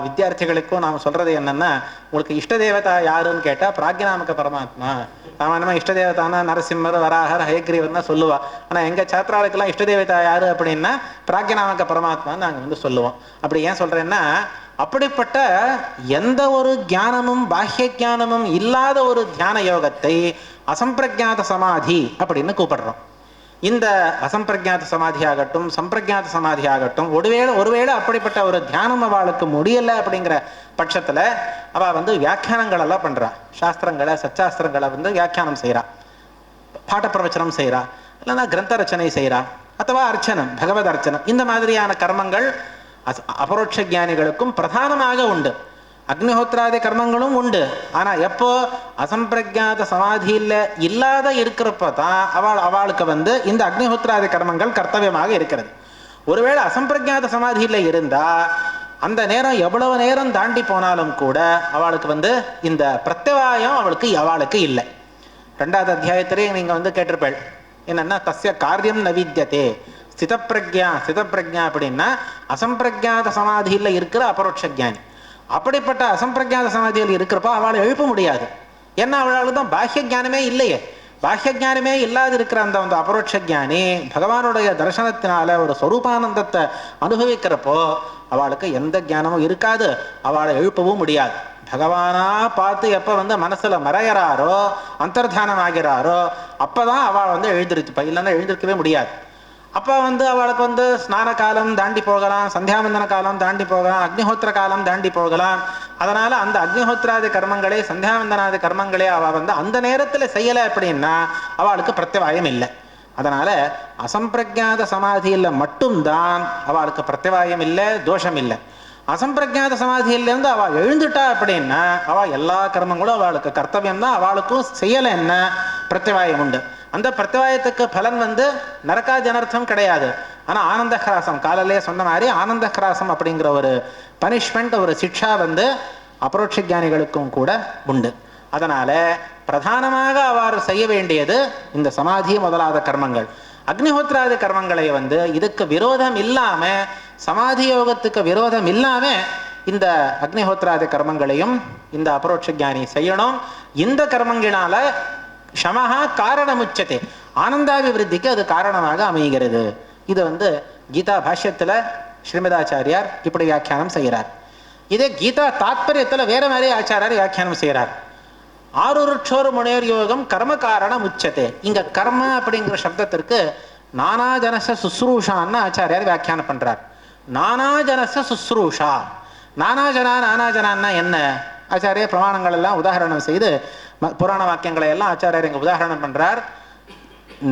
வித்தியார்த்திகளுக்கும் நாம் சொல்கிறது என்னென்னா, உங்களுக்கு இஷ்ட தேவதா யாருன்னு கேட்டால் பிராக்ஞநாமக பரமாத்மா. சாமான்யமாக இஷ்ட தேவதானா நரசிம்மர் வராகர் ஹயக்ரீவன் தான் சொல்லுவாள். ஆனால் எங்கள் சாத்திராளுக்கெல்லாம் இஷ்ட தேவதா யார் அப்படின்னா பிராக்ஞநாமக பரமாத்மான்னு நாங்கள் சொல்லுவோம். அப்படி ஏன் சொல்கிறேன்னா, அப்படிப்பட்ட எந்த ஒரு ஞானமும் பாஹ்ய ஞானமும் இல்லாத ஒரு தியான யோகத்தை அசம்பிரஜாத சமாதி அப்படின்னு கூப்பிடுறோம். இந்த அசம்பிரஜாத சமாதி ஆகட்டும் சம்பிரஜாத சமாதி ஆகட்டும், ஒருவேளை அப்படிப்பட்ட ஒரு தியானம் அவளுக்கு முடியலை அப்படிங்கிற பட்சத்தில் அவள் வியாக்கியானங்கள் எல்லாம் பண்ணுறா. சாஸ்திரங்களை சச்சாஸ்திரங்களை வியாக்கியானம் செய்கிறா, பாட்ட பிரவச்சனம் செய்கிறா, இல்லைன்னா கிரந்த ரச்சனை செய்கிறா, அத்தவா அர்ச்சனம் பகவத் அர்ச்சனம். இந்த மாதிரியான கர்மங்கள் அபரோட்ச ஞானிகளுக்கும் பிரதானமாக உண்டு. அக்னிஹோத்ராதி கர்மங்களும் உண்டு. ஆனால் எப்போ அசம்பிரஜாத சமாதியில் இல்லாத இருக்கிறப்ப தான் அவளுக்கு இந்த அக்னிஹோத்ராதி கர்மங்கள் கர்த்தவியமாக இருக்கிறது. ஒருவேளை அசம்பிரஜாத சமாதியில் இருந்தால் அந்த நேரம் எவ்வளவு நேரம் தாண்டி போனாலும் கூட அவளுக்கு இந்த பிரத்யவாயம் அவளுக்கு இல்லை. 2வது அத்தியாயத்திலே நீங்கள் கேட்டிருப்பேள் என்னன்னா, தஸ்ய காரியம் நவித்யதே ஸ்திதப்பிரஜா அப்படின்னா அசம்பிரஜாத சமாதியில் இருக்கிற அபரோட்ச ஞானி. அப்படிப்பட்ட அசம்பிரஜாத சமாதியில் இருக்கிறப்ப அவளை எழுப்ப முடியாது. ஏன்னா அவளுக்கு தான் பாஹ்ய ஜானமே இல்லையே. பாஹ்ய ஜானமே இல்லாது இருக்கிற அந்த அபரோட்ச ஞானி பகவானுடைய தரிசனத்தினால ஒரு ஸ்வரூபானந்தத்தை அனுபவிக்கிறப்போ அவளுக்கு எந்த ஞானமும் இருக்காது, அவளை எழுப்பவும் முடியாது. பகவானா பார்த்து எப்போ மனசில் மறையறாரோ அந்தர்தானம் ஆகிறாரோ அப்போதான் அவள் எழுந்திருச்சுப்பா, இல்லைன்னா எழுந்திருக்கவே முடியாது. அப்போ அவளுக்கு ஸ்நான காலம் தாண்டி போகலாம், சந்தியாவந்தன காலம் தாண்டி போகலாம், அக்னிஹோத்திர காலம் தாண்டி போகலாம். அதனால் அந்த அக்னிஹோத்திராதி கர்மங்களே சந்தியாவந்தனாதி கர்மங்களே அவள் அந்த நேரத்தில் செய்யலை அப்படின்னா அவளுக்கு பிரத்யவாயம் இல்லை. அதனால் அசம்பிரஜாத சமாதியில் மட்டும்தான் அவளுக்கு பிரத்யவாயம் இல்லை, தோஷம் இல்லை. அசம்பிரஜாத சமாதியிலேருந்து அவள் எழுந்துட்டா அப்படின்னா அவள் எல்லா கர்மங்களும் அவளுக்கு கர்த்தவியம் தான், அவளுக்கும் செய்யலை என்ன பிரத்யவாயம் உண்டு. அந்த பிரத்யவாயத்துக்கு பலன் நரகாஜனர்த்தம் கிடையாது. ஆனால் ஆனந்த கிராசம் காலையிலே சொன்ன மாதிரி ஆனந்த கிராசம் அப்படிங்கிற ஒரு பனிஷ்மெண்ட், ஒரு சிக்ஷா அபரோட்ச ஞானிகளுக்கும் கூட உண்டு. அதனால் பிரதானமாக அவர் செய்ய வேண்டியது இந்த சமாதி முதலாத கர்மங்கள். அக்னிஹோத்ராதி கர்மங்களை இதுக்கு விரோதம் இல்லாமல், சமாதி யோகத்துக்கு விரோதம் இல்லாமல் இந்த அக்னிஹோத்ராதி கர்மங்களையும் இந்த அபரோட்ச ஞானி செய்யணும். இந்த கர்மங்களால ஷமஹா காரணமுச்சதே, ஆனந்தாபிவிருத்திக்கு அது காரணமாக அமைகிறது. இது கீதா பாஷ்யத்தில் ஸ்ரீமதாச்சாரியார் இப்படி வியாக்கியானம் செய்கிறார். இதே கீதா தாத்பரியத்தில் வேற மாதிரி ஆச்சாரியார் வியாக்கியானம் செய்கிறார். ஆருருட்சோர் முனையோர் யோகம் கர்ம காரணம் உச்சதே. இங்க கர்ம அப்படிங்கிற சப்தத்திற்கு நானாஜனச சுஸ்ரூஷான்னு ஆச்சாரியார் வியாக்கியானம் பண்றார். நானாஜனச சுஸ்ரூஷா, நானாஜனான்னா என்ன? ஆச்சாரிய பிரமாணங்கள் எல்லாம் உதாரணம் செய்து புராண வாக்கியங்களை எல்லாம் ஆச்சாரியர் இங்கே உதாரணம் பண்றார்.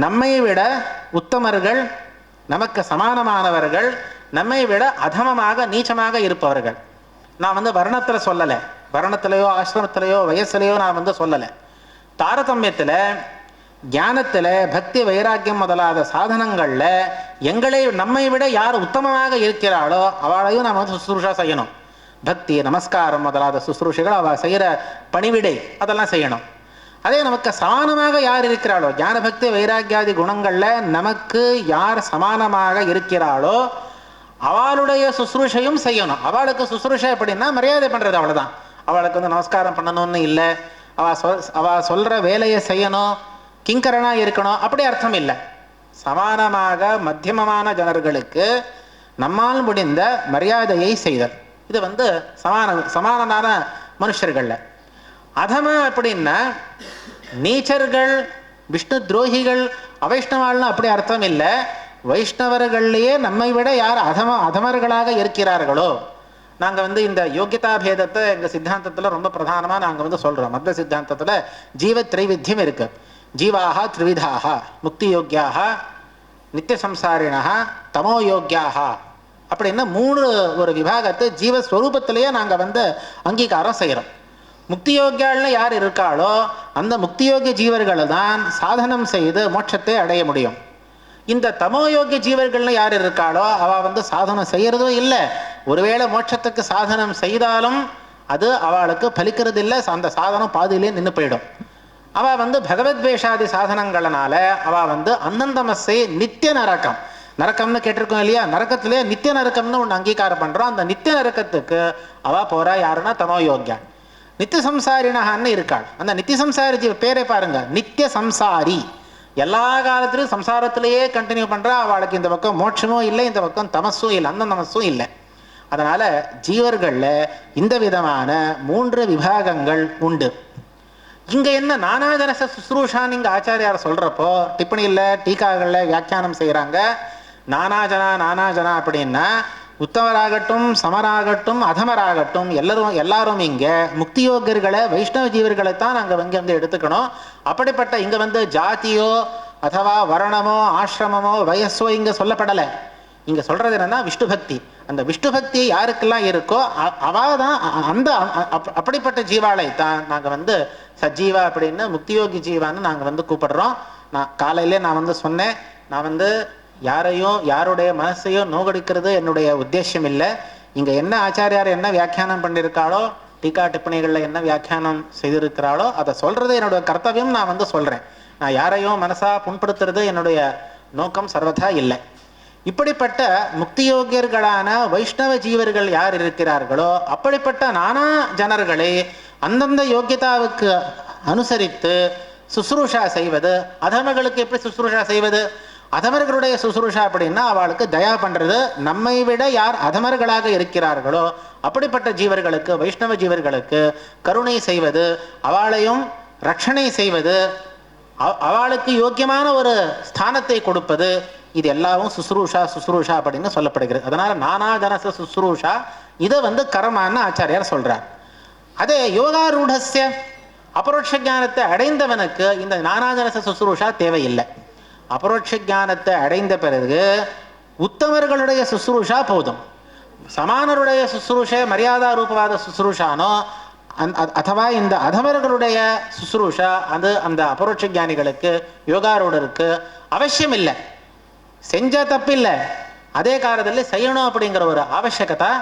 நம்மை விட உத்தமர்கள், நமக்கு சமானமானவர்கள், நம்மை விட அதமமாக நீச்சமாக இருப்பவர்கள். நான் வர்ணத்தில் சொல்லலை, வர்ணத்திலேயோ ஆசிரமத்திலேயோ வயசுலையோ நான் சொல்லலை. தாரதமியத்தில் ஞானத்தில் பக்தி வைராக்கியம் முதலாத சாதனங்களில் நம்மை விட யார் உத்தமமாக இருக்கிறாளோ அவளையும் நாம் சுசுரூஷா செய்யணும். பக்தி நமஸ்காரம் முதலாத சுசுரூஷைகள் அவள் செய்கிற பணிவிடை அதெல்லாம் செய்யணும். அதே நமக்கு சமானமாக யார் இருக்கிறாளோ, ஞான பக்தி வைராக்கியாதி குணங்களில் நமக்கு யார் சமானமாக இருக்கிறாளோ அவளுடைய சுசுரூஷையும் செய்யணும். அவளுக்கு சுசுரூஷை எப்படின்னா மரியாதை பண்ணுறது, அவ்வளோதான். அவளுக்கு நமஸ்காரம் பண்ணணும்னு இல்லை, அவள் சொல்கிற வேலையை செய்யணும், கிங்கரனாக இருக்கணும் அப்படி அர்த்தம் இல்லை. சமானமாக மத்தியமமான ஜனர்களுக்கு நம்மால் முடிந்த மரியாதையை செய்தல். இது சமானமான மனுஷர்களில். அதம அப்படின்னா நீச்சர்கள், விஷ்ணு துரோகிகள், அவைஷ்ணவாள்னு அப்படி அர்த்தம் இல்லை. வைஷ்ணவர்கள்லேயே நம்மை விட யார் அதமர்களாக இருக்கிறார்களோ நாங்கள் இந்த யோகியதா பேதத்தை எங்கள் சித்தாந்தத்தில் ரொம்ப பிரதானமாக நாங்கள் சொல்கிறோம். மத்த சித்தாந்தத்தில் ஜீவ திரைவித்தியம் இருக்கு. ஜீவாக த்ரிவிதாக, முக்தி யோக்கியாக, நித்திய சம்சாரிணா, தமோ யோக்கியாக அப்படின்னு 3 ஒரு விபாகத்தை ஜீவஸ்வரூபத்திலேயே நாங்கள் அங்கீகாரம் செய்கிறோம். முக்தி யோக்கியாள்னு யார் இருக்காளோ அந்த முக்தியோகிய ஜீவர்களை தான் சாதனம் செய்து மோட்சத்தை அடைய முடியும். இந்த தமோயோகிய ஜீவர்கள்னு யார் இருக்காளோ அவள் சாதனம் செய்யறதும் இல்லை. ஒருவேளை மோட்சத்துக்கு சாதனம் செய்தாலும் அது அவளுக்கு பலிக்கிறது இல்லை. அந்த சாதனம் பாதியிலே நின்று போயிடும். அவள் பகவத்வேஷாதி சாதனங்களனால அவள் அனந்தமஸை நித்திய நரக்கம், நரக்கம்னு கேட்டிருக்கோம் இல்லையா, நரக்கத்திலே நித்திய நரக்கம்னு ஒன்று அங்கீகாரம் பண்ணுறோம். அந்த நித்திய நரக்கத்துக்கு அவள் போகிறா யாருன்னா தமோயோக்கியா. நித்திய சம்சாரினகான்னு இருக்காள். அந்த நித்திய சம்சாரி ஜீவ பேரை பாருங்க, நித்திய சம்சாரி. எல்லா காலத்திலும் சம்சாரத்திலேயே கண்டினியூ பண்ணுறா. அவளுக்கு இந்த பக்கம் மோட்சமும் இல்லை, இந்த பக்கம் தமஸும் இல்லை, அந்த தமஸும் இல்லை. அதனால ஜீவர்களில் இந்த விதமான 3 விபாகங்கள் உண்டு. இங்கே என்ன நானாஜனச சுஸ்ரூஷான்னு இங்கே ஆச்சாரியார் சொல்கிறப்போ டிப்பணியில் டீக்காகளில் வியாக்கியானம் செய்கிறாங்க. நானாஜனா அப்படின்னா உத்தமராகட்டும் சமராகட்டும் அதமராகட்டும் எல்லாரும் இங்கே முக்தியோகர்களை வைஷ்ணவ ஜீவர்களைத்தான் நாங்கள் எடுத்துக்கணும். அப்படிப்பட்ட இங்கே ஜாதியோ அதுவா வர்ணமோ ஆசிரமமோ வயசோ இங்கே சொல்லப்படலை. இங்கே சொல்கிறது என்னென்னா விஷ்ணு பக்தி. அந்த விஷ்ணு பக்தி யாருக்கெல்லாம் இருக்கோ அவள் தான் அந்த அப்படிப்பட்ட ஜீவாலை தான் நாங்கள் சஜீவா அப்படின்னு முக்தியோகி ஜீவான்னு நாங்கள் கூப்பிடுறோம். நான் காலையிலே நான் சொன்னேன், நான் யாரையும் யாருடைய மனசையோ நோகடிக்கிறது என்னுடைய உத்தேசம் இல்லை. இங்கே என்ன ஆச்சாரியார் என்ன வியாக்கியானம் பண்ணியிருக்காளோ, டீக்கா டிப்பணிகளில் என்ன வியாக்கியானம் செய்திருக்கிறாளோ அதை சொல்கிறது என்னுடைய கர்த்தவியம். நான் சொல்கிறேன். நான் யாரையும் மனசாக புண்படுத்துறது என்னுடைய நோக்கம் சர்வதா இல்லை. இப்படிப்பட்ட முக்தியோகியர்களான வைஷ்ணவ ஜீவர்கள் யார் இருக்கிறார்களோ அப்படிப்பட்ட நானா ஜனர்களை அந்தந்த யோக்கியதாவுக்கு அனுசரித்து சுசுரூஷா செய்வது. அதமர்களுக்கு எப்படி சுசுரூஷா செய்வது? அதமர்களுடைய சுசுரூஷா அப்படின்னா அவளுக்கு தயா பண்ணுறது. நம்மை விட யார் அதமர்களாக இருக்கிறார்களோ அப்படிப்பட்ட ஜீவர்களுக்கு வைஷ்ணவ ஜீவர்களுக்கு கருணை செய்வது, அவளையும் ரட்சணை செய்வது, அவளுக்கு யோக்கியமான ஒரு ஸ்தானத்தை கொடுப்பது. இது எல்லாவும் சுசுரூஷா அப்படின்னு சொல்லப்படுகிறது. அதனால நானாஜனச சுசுரூஷா இதை கர்மான்னு ஆச்சாரியார் சொல்றார். அதே யோகாரூடஸ்ய அபரோட்ச ஞானத்தை அடைந்தவனுக்கு இந்த நானாஜனச சுசுரூஷா தேவையில்லை. அபரோட்ச ஞானத்தை அடைந்த பிறகு உத்தமர்களுடைய சுசுரூஷா போதும். சமானருடைய சுசுரூஷை மரியாதா ரூபவாத சுசுரூஷானோ அதுவா இந்த அதமர்களுடைய சுசுரூஷா அது அந்த அபரோட்ச ஞானிகளுக்கு யோகாரூடருக்கு அவசியம் இல்லை. செஞ்ச தப்பில்லை, அதே காலத்தில் செய்யணும் அப்படிங்கிற ஒரு ஆவசியகதா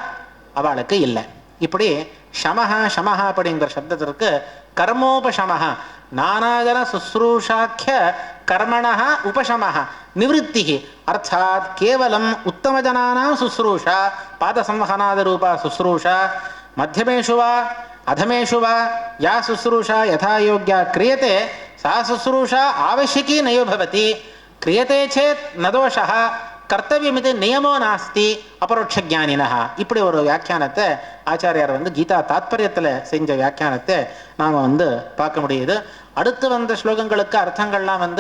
அவளுக்கு இல்லை. இப்படி ஷமஹா அப்படிங்கிற சப்தத்திற்கு கர்மோபசமஹ நானாஜன சுஸ்ரூஷாக்கிய கர்மணः உபசமஹ நிவృత్తిः அர்த்தாத் கேவலம் உத்தமஜனானாம் சுஸ்ரூஷா பாதசம்வஹனாத ரூபா சுஸ்ரூஷா மத்தியமேஷு வா அதமேஷு வா யா சுஸ்ரூஷா யதா யோக்யா கிரியதே சா சுஸ்ரூஷா ஆவश्यकी நைவ பவதி கிரியதே சேத் நதோஷः கர்த்தவியமிது நியமோ நாஸ்தி அபரோட்ச ஞானினா. இப்படி ஒரு வியாக்கியானத்தை ஆச்சாரியார் கீதா தாத்பரியத்தில் செஞ்ச வியாக்கியானத்தை நாம் பார்க்க முடியுது. அடுத்து வந்த ஸ்லோகங்களுக்கு அர்த்தங்கள்லாம்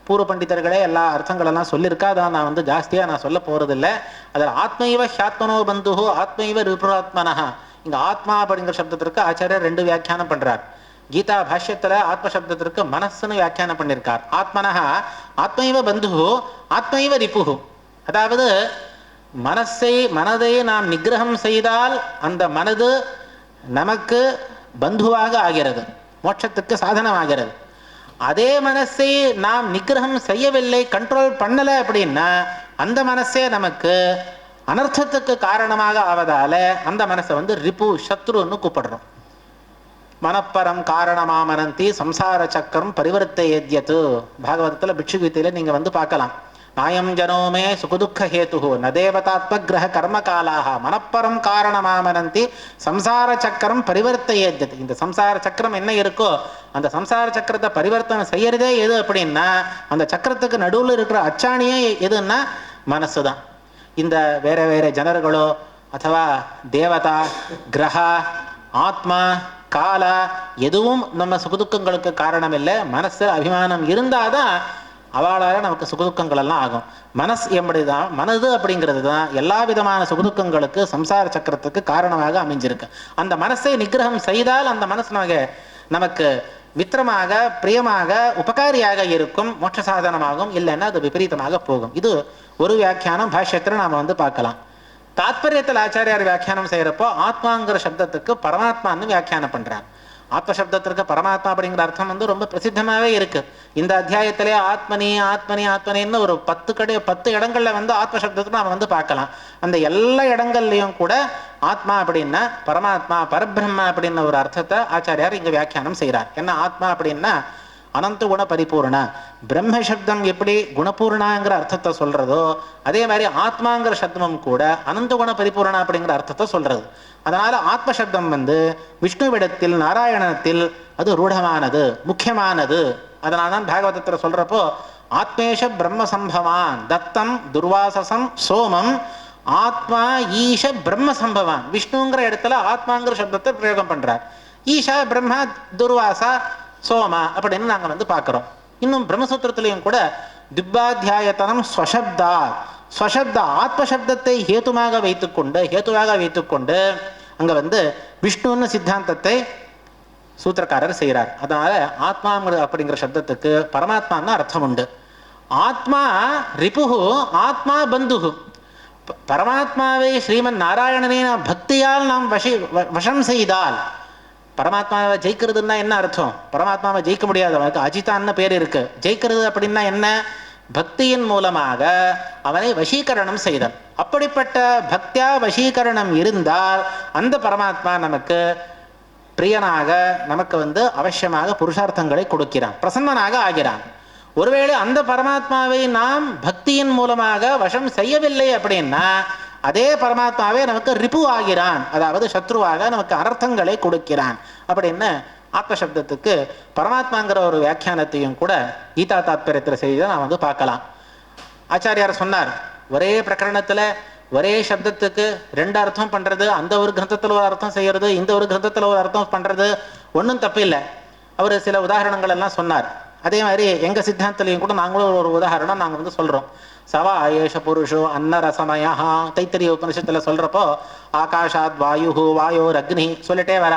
பூர்வ பண்டிதர்களே எல்லா அர்த்தங்களெல்லாம் சொல்லியிருக்கா. அதான் நான் ஜாஸ்தியாக நான் சொல்ல போகிறதில்லை. அதில் ஆத்மைவ ஹியாத்மனோ பந்து ஆத்மைவ ரிபுராத்மனா. இங்கே ஆத்மா அப்படிங்கிற சப்தத்திற்கு ஆச்சாரியர் 2 வியாக்கியானம் பண்ணுறார். கீதா பாஷ்யத்தில் ஆத்ம சப்தத்திற்கு மனசுன்னு வியாக்கியானம் பண்ணியிருக்கார். ஆத்மனஹா ஆத்மைவ பந்து ஆத்மைவ ரிபுஹு. அதாவது மனதை நாம் நிகிரகம் செய்தால் அந்த மனது நமக்கு பந்துவாக ஆகிறது, மோட்சத்துக்கு சாதனமாகிறது. அதே மனசை நாம் நிகிரகம் செய்யவில்லை, கண்ட்ரோல் பண்ணலை அப்படின்னா அந்த மனசே நமக்கு அனர்த்தத்துக்கு காரணமாக ஆவதால அந்த மனசை ரிபு சத்ருன்னு கூப்பிடுறோம். மனப்பரம் காரணமாமனந்தி சம்சார சக்கரம் பரிவர்த்தையத்யது. பாகவதத்தில் பிக்ஷுகீதையில் நீங்கள் பார்க்கலாம். நாயம் ஜனோமே சுகுதுக்க ஹேத்து ந தேவதாத்மகிரக கர்ம காலாக மனப்பரம் காரணமாமனந்தி சம்சார சக்கரம் பரிவர்த்தையத்யது. இந்த சம்சார சக்கரம் என்ன இருக்கோ அந்த சம்சார சக்கரத்தை பரிவர்த்தனை செய்யறதே எது அப்படின்னா அந்த சக்கரத்துக்கு நடுவில் இருக்கிற அச்சாணியே எதுன்னா மனசு தான். இந்த வேற வேற ஜனர்களோ அதுவா தேவதா கிரகா ஆத்மா காலா எதுவும் நம்ம சுகுதுக்கங்களுக்கு காரணம் இல்லை. மனசு அபிமானம் இருந்தாதான் அவளால் நமக்கு சுகதுக்கங்கள் எல்லாம் ஆகும். மனசு எப்படிதான், மனது அப்படிங்கிறது தான் எல்லா விதமான சுகதுக்கங்களுக்கு சம்சார சக்கரத்துக்கு காரணமாக அமைஞ்சிருக்கு. அந்த மனசை நிகிரகம் செய்தால் அந்த மனசு நமக்கு மித்திரமாக, பிரியமாக, உபகாரியாக இருக்கும், மோட்ச சாதனமாகும். இல்லைன்னா அது விபரீதமாக போகும். இது ஒரு வியாக்கியானம் பாஷ்யத்தில் நாம் பார்க்கலாம். தாத்பரியத்தில் ஆச்சாரியார் வியாக்கியானம் செய்யறப்போ ஆத்மாங்கிற சப்தத்துக்கு பரமாத்மான்னு வியாக்கியானம் பண்றார். ஆத்மசப்தத்திற்கு பரமாத்மா அப்படிங்கிற அர்த்தம் ரொம்ப பிரசித்தமாகவே இருக்கு. இந்த அத்தியாயத்திலே ஆத்மனி ஆத்மனி ஆத்மனின்னு ஒரு 10 இடங்கள்ல ஆத்மசப்தத்துக்கு நாம் பார்க்கலாம். அந்த எல்லா இடங்கள்லையும் கூட ஆத்மா அப்படின்னா பரமாத்மா, பரபிரம்ம அப்படின்ன ஒரு அர்த்தத்தை ஆச்சாரியார் இங்க வியாக்கியானம் செய்கிறார். ஏன்னா ஆத்மா அப்படின்னா அனந்த குண பரிபூர்ண, பிரம்ம சப்தம் எப்படி குணபூர்ணாங்கிற அர்த்தத்தை சொல்றதோ அதே மாதிரி ஆத்மாங்கிற சப்தமும் கூட அனந்த குண பரிபூர்ண அப்படிங்கிற அர்த்தத்தை சொல்றது. அதனால ஆத்மசப்தம் விஷ்ணுவிடத்தில், நாராயணத்தில் அது ரூಢமானது, முக்கியமானது. அதனால்தான் பாகவதத்தில் சொல்றப்போ ஆத்மேஷ பிரம்ம சம்பவான் தத்தம் துர்வாசசம் சோமம் ஆத்மா ஈஷ பிரம்ம சம்பவான். விஷ்ணுங்கிற இடத்துல ஆத்மாங்கிற சப்தத்தை பிரயோகம் பண்றார். ஈஷா பிரம்மா, துர்வாசா, சோமா அப்படின்னு நாங்கள் பார்க்குறோம். இன்னும் பிரம்மசூத்திரத்திலையும் கூட திப்பாத்தியாயத்தனம் ஸ்வசப்தா, ஸ்வசப்த ஆத்மசப்தத்தை ஹேதுவாக வைத்துக்கொண்டு அங்கே விஷ்ணுன்னு சித்தாந்தத்தை சூத்திரக்காரர் செய்கிறார். அதனால ஆத்மா அப்படிங்கிற சப்தத்துக்கு பரமாத்மான்னு அர்த்தம் உண்டு. ஆத்மா ரிபுகு, ஆத்மா பந்துகு. பரமாத்மாவை ஸ்ரீமன் நாராயணனின் பக்தியால் நாம் வசம் செய்தால், பரமாத்மாவை ஜெயிக்கிறதுன்னா என்ன அர்த்தம்? பரமாத்மாவை ஜெயிக்க முடியாது, அவனுக்கு அஜிதான்னு பேர் இருக்கு. ஜெயிக்கிறது அப்படின்னா என்ன? பக்தியின் மூலமாக அவனை வசீகரணம் செய்தல். அப்படிப்பட்ட பக்தியா வசீகரணம் இருந்தால் அந்த பரமாத்மா நமக்கு பிரியனாக, நமக்கு அவசியமாக புருஷார்த்தங்களை கொடுக்கிறான், பிரசன்னனாக ஆகிறான். ஒருவேளை அந்த பரமாத்மாவை நாம் பக்தியின் மூலமாக வசம் செய்யவில்லை அப்படின்னா அதே பரமாத்மாவே நமக்கு ரிபு ஆகிறான், அதாவது சத்ருவாக நமக்கு அனர்த்தங்களை கொடுக்கிறான். அப்படின்னு ஆத்மசப்தத்துக்கு பரமாத்மாங்கிற ஒரு வியாக்கியானத்தையும் கூட கீதா தாத்பரியத்தில் செய்து நாம் பார்க்கலாம். ஆச்சாரியார் சொன்னார், ஒரே பிரகரணத்தில் ஒரே சப்தத்துக்கு 2 அர்த்தம் பண்றது, அந்த ஒரு கிரந்தத்தில் ஒரு அர்த்தம் செய்யறது, இந்த ஒரு கிரந்தத்தில் ஒரு அர்த்தம் பண்றது ஒன்றும் தப்பு இல்லை. அவர் சில உதாரணங்கள் எல்லாம் சொன்னார். அதே மாதிரி எங்க சித்தாந்தத்திலையும் கூட நாங்களும் ஒரு உதாரணம் நாங்கள் சொல்றோம். சவா ஆயேஷ புருஷோ அன்னரசமயா, தைத்தரிய உபனிஷத்துல சொல்றப்போ ஆகாஷாத் வாயு, வாயோர் அக்னி சொல்லிட்டே வர.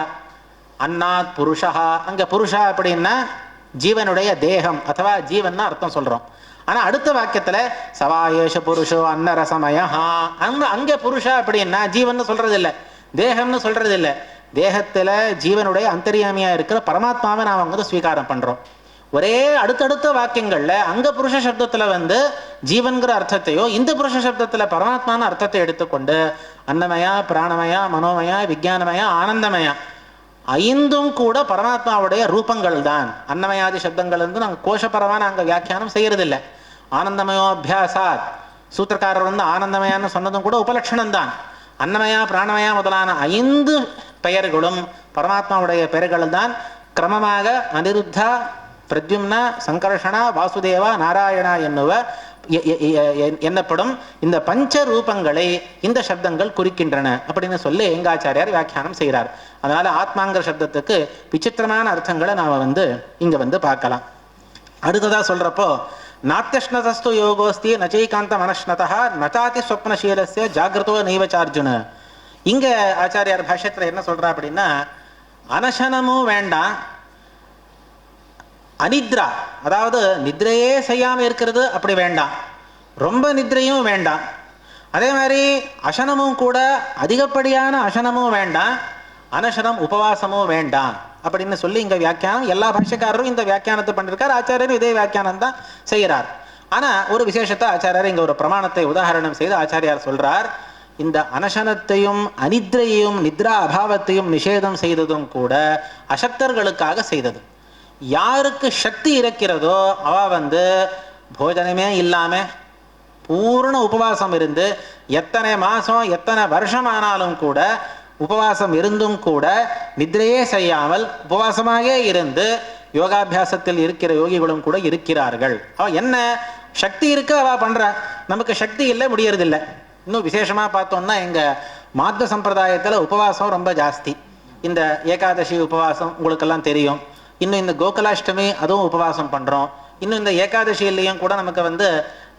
அன்னாத் புருஷா, அங்க புருஷா அப்படின்னா ஜீவனுடைய தேகம் அथवा ஜீவன் அர்த்தம் சொல்றோம். ஆனா அடுத்த வாக்கியத்துல சவாயேஷ புருஷோ அன்னரசமயா, அங்க புருஷா அப்படின்னா ஜீவன் சொல்றது இல்லை, தேகம்னு சொல்றது இல்லை. தேகத்துல ஜீவனுடைய அந்தர்யாமியா இருக்கிற பரமாத்மாவை நாம் ஸ்வீகாரம் பண்றோம். ஒரே அடுத்தடுத்த வாக்கியங்கள்ல அங்க புருஷ சப்தத்துல ஜீவன்கிற அர்த்தத்தையோ, இந்த புருஷ சப்தத்துல பரமாத்மான அர்த்தத்தை எடுத்துக்கொண்டு அன்னமயா, பிராணமயா, மனோமயா, விஞ்ஞானமயா, ஆனந்தமயா 5ம் கூட பரமாத்மாவுடைய ரூபங்கள் தான். அன்னமயாதி சப்தங்கள் நாங்கள் கோஷப்பரமான அங்க வியாக்கியானம் செய்யறதில்லை. ஆனந்தமயோ அபியாசாத், சூத்திரக்காரர் ஆனந்தமயான்னு சொன்னதும் கூட உபலட்சணம் தான். அன்னமயா, பிராணமயா முதலான 5 பெயர்களும் பரமாத்மாவுடைய பெயர்கள் தான். கிரமமாக அனிருத்தா, பிரத்யும்னா, சங்கர்ஷணா, வாசுதேவா, நாராயணா என்னப்படும் இந்த பஞ்ச ரூபங்களை இந்த சப்தங்கள் குறிக்கின்றன அப்படின்னு சொல்லி எங்காச்சாரியார் வியாக்கியானம் செய்கிறார். அதனால ஆத்மாங்கிற சப்தத்துக்கு விசித்திரமான அர்த்தங்களை நாம இங்க பார்க்கலாம். அடுத்ததா சொல்றப்போ நாத்தியஷ்ணதஸ்து யோகோஸ்தி நச்சைகாந்த மனஷ்ணதா நச்சாதி ஸ்வப்னசீலஸ்ய ஜாகிரதோ நைவச்சார்ஜுன. இங்க ஆச்சாரியார் பாஷ்யத்துல என்ன சொல்றா அப்படின்னா, அனசனமும் வேண்டாம், அனித்ரா அதாவது நித்ரையே செய்யாமல் இருக்கிறது அப்படி வேண்டாம், ரொம்ப நித்ரையும் வேண்டாம், அதே மாதிரி அசனமும் கூட அதிகப்படியான அசனமும் வேண்டாம், அனசனம் உபவாசமும் வேண்டாம் அப்படின்னு சொல்லி இங்க வியாக்கியானம் எல்லா பாஷ்யக்காரரும் இந்த வியாக்கியானத்தை பண்ணிருக்கார். ஆச்சாரியரும் இதே வியாக்கியானம் தான் செய்கிறார். ஆனா ஒரு விசேஷத்தை ஆச்சாரியார் இங்க ஒரு பிரமாணத்தை உதாரணம் செய்து ஆச்சாரியார் சொல்றார், இந்த அனசனத்தையும் அனித்ரையையும் நித்ரா அபாவத்தையும் நிஷேதம் செய்ததும் கூட அசக்தர்களுக்காக செய்தது. யாருக்கு சக்தி இருக்கிறதோ அவ போஜனமே இல்லாம பூர்ண உபவாசம் இருந்து எத்தனை மாசம் எத்தனை வருஷம் ஆனாலும் கூட உபவாசம் இருந்தும் கூட நித்ரையே செய்யாமல் உபவாசமாக இருந்து யோகாபியாசத்தில் இருக்கிற யோகிகளும் கூட இருக்கிறார்கள். அவ என்ன சக்தி இருக்கு அவ பண்ற, நமக்கு சக்தி இல்லை, முடியறதில்லை. இன்னும் விசேஷமா பார்த்தோம்னா எங்க மாத்வ சம்பிரதாயத்துல உபவாசம் ரொம்ப ஜாஸ்தி. இந்த ஏகாதசி உபவாசம் உங்களுக்கெல்லாம் தெரியும். இன்னும் இந்த கோகுலாஷ்டமி அதுவும் உபவாசம் பண்றோம். இன்னும் இந்த ஏகாதசியிலையும் கூட நமக்கு வந்து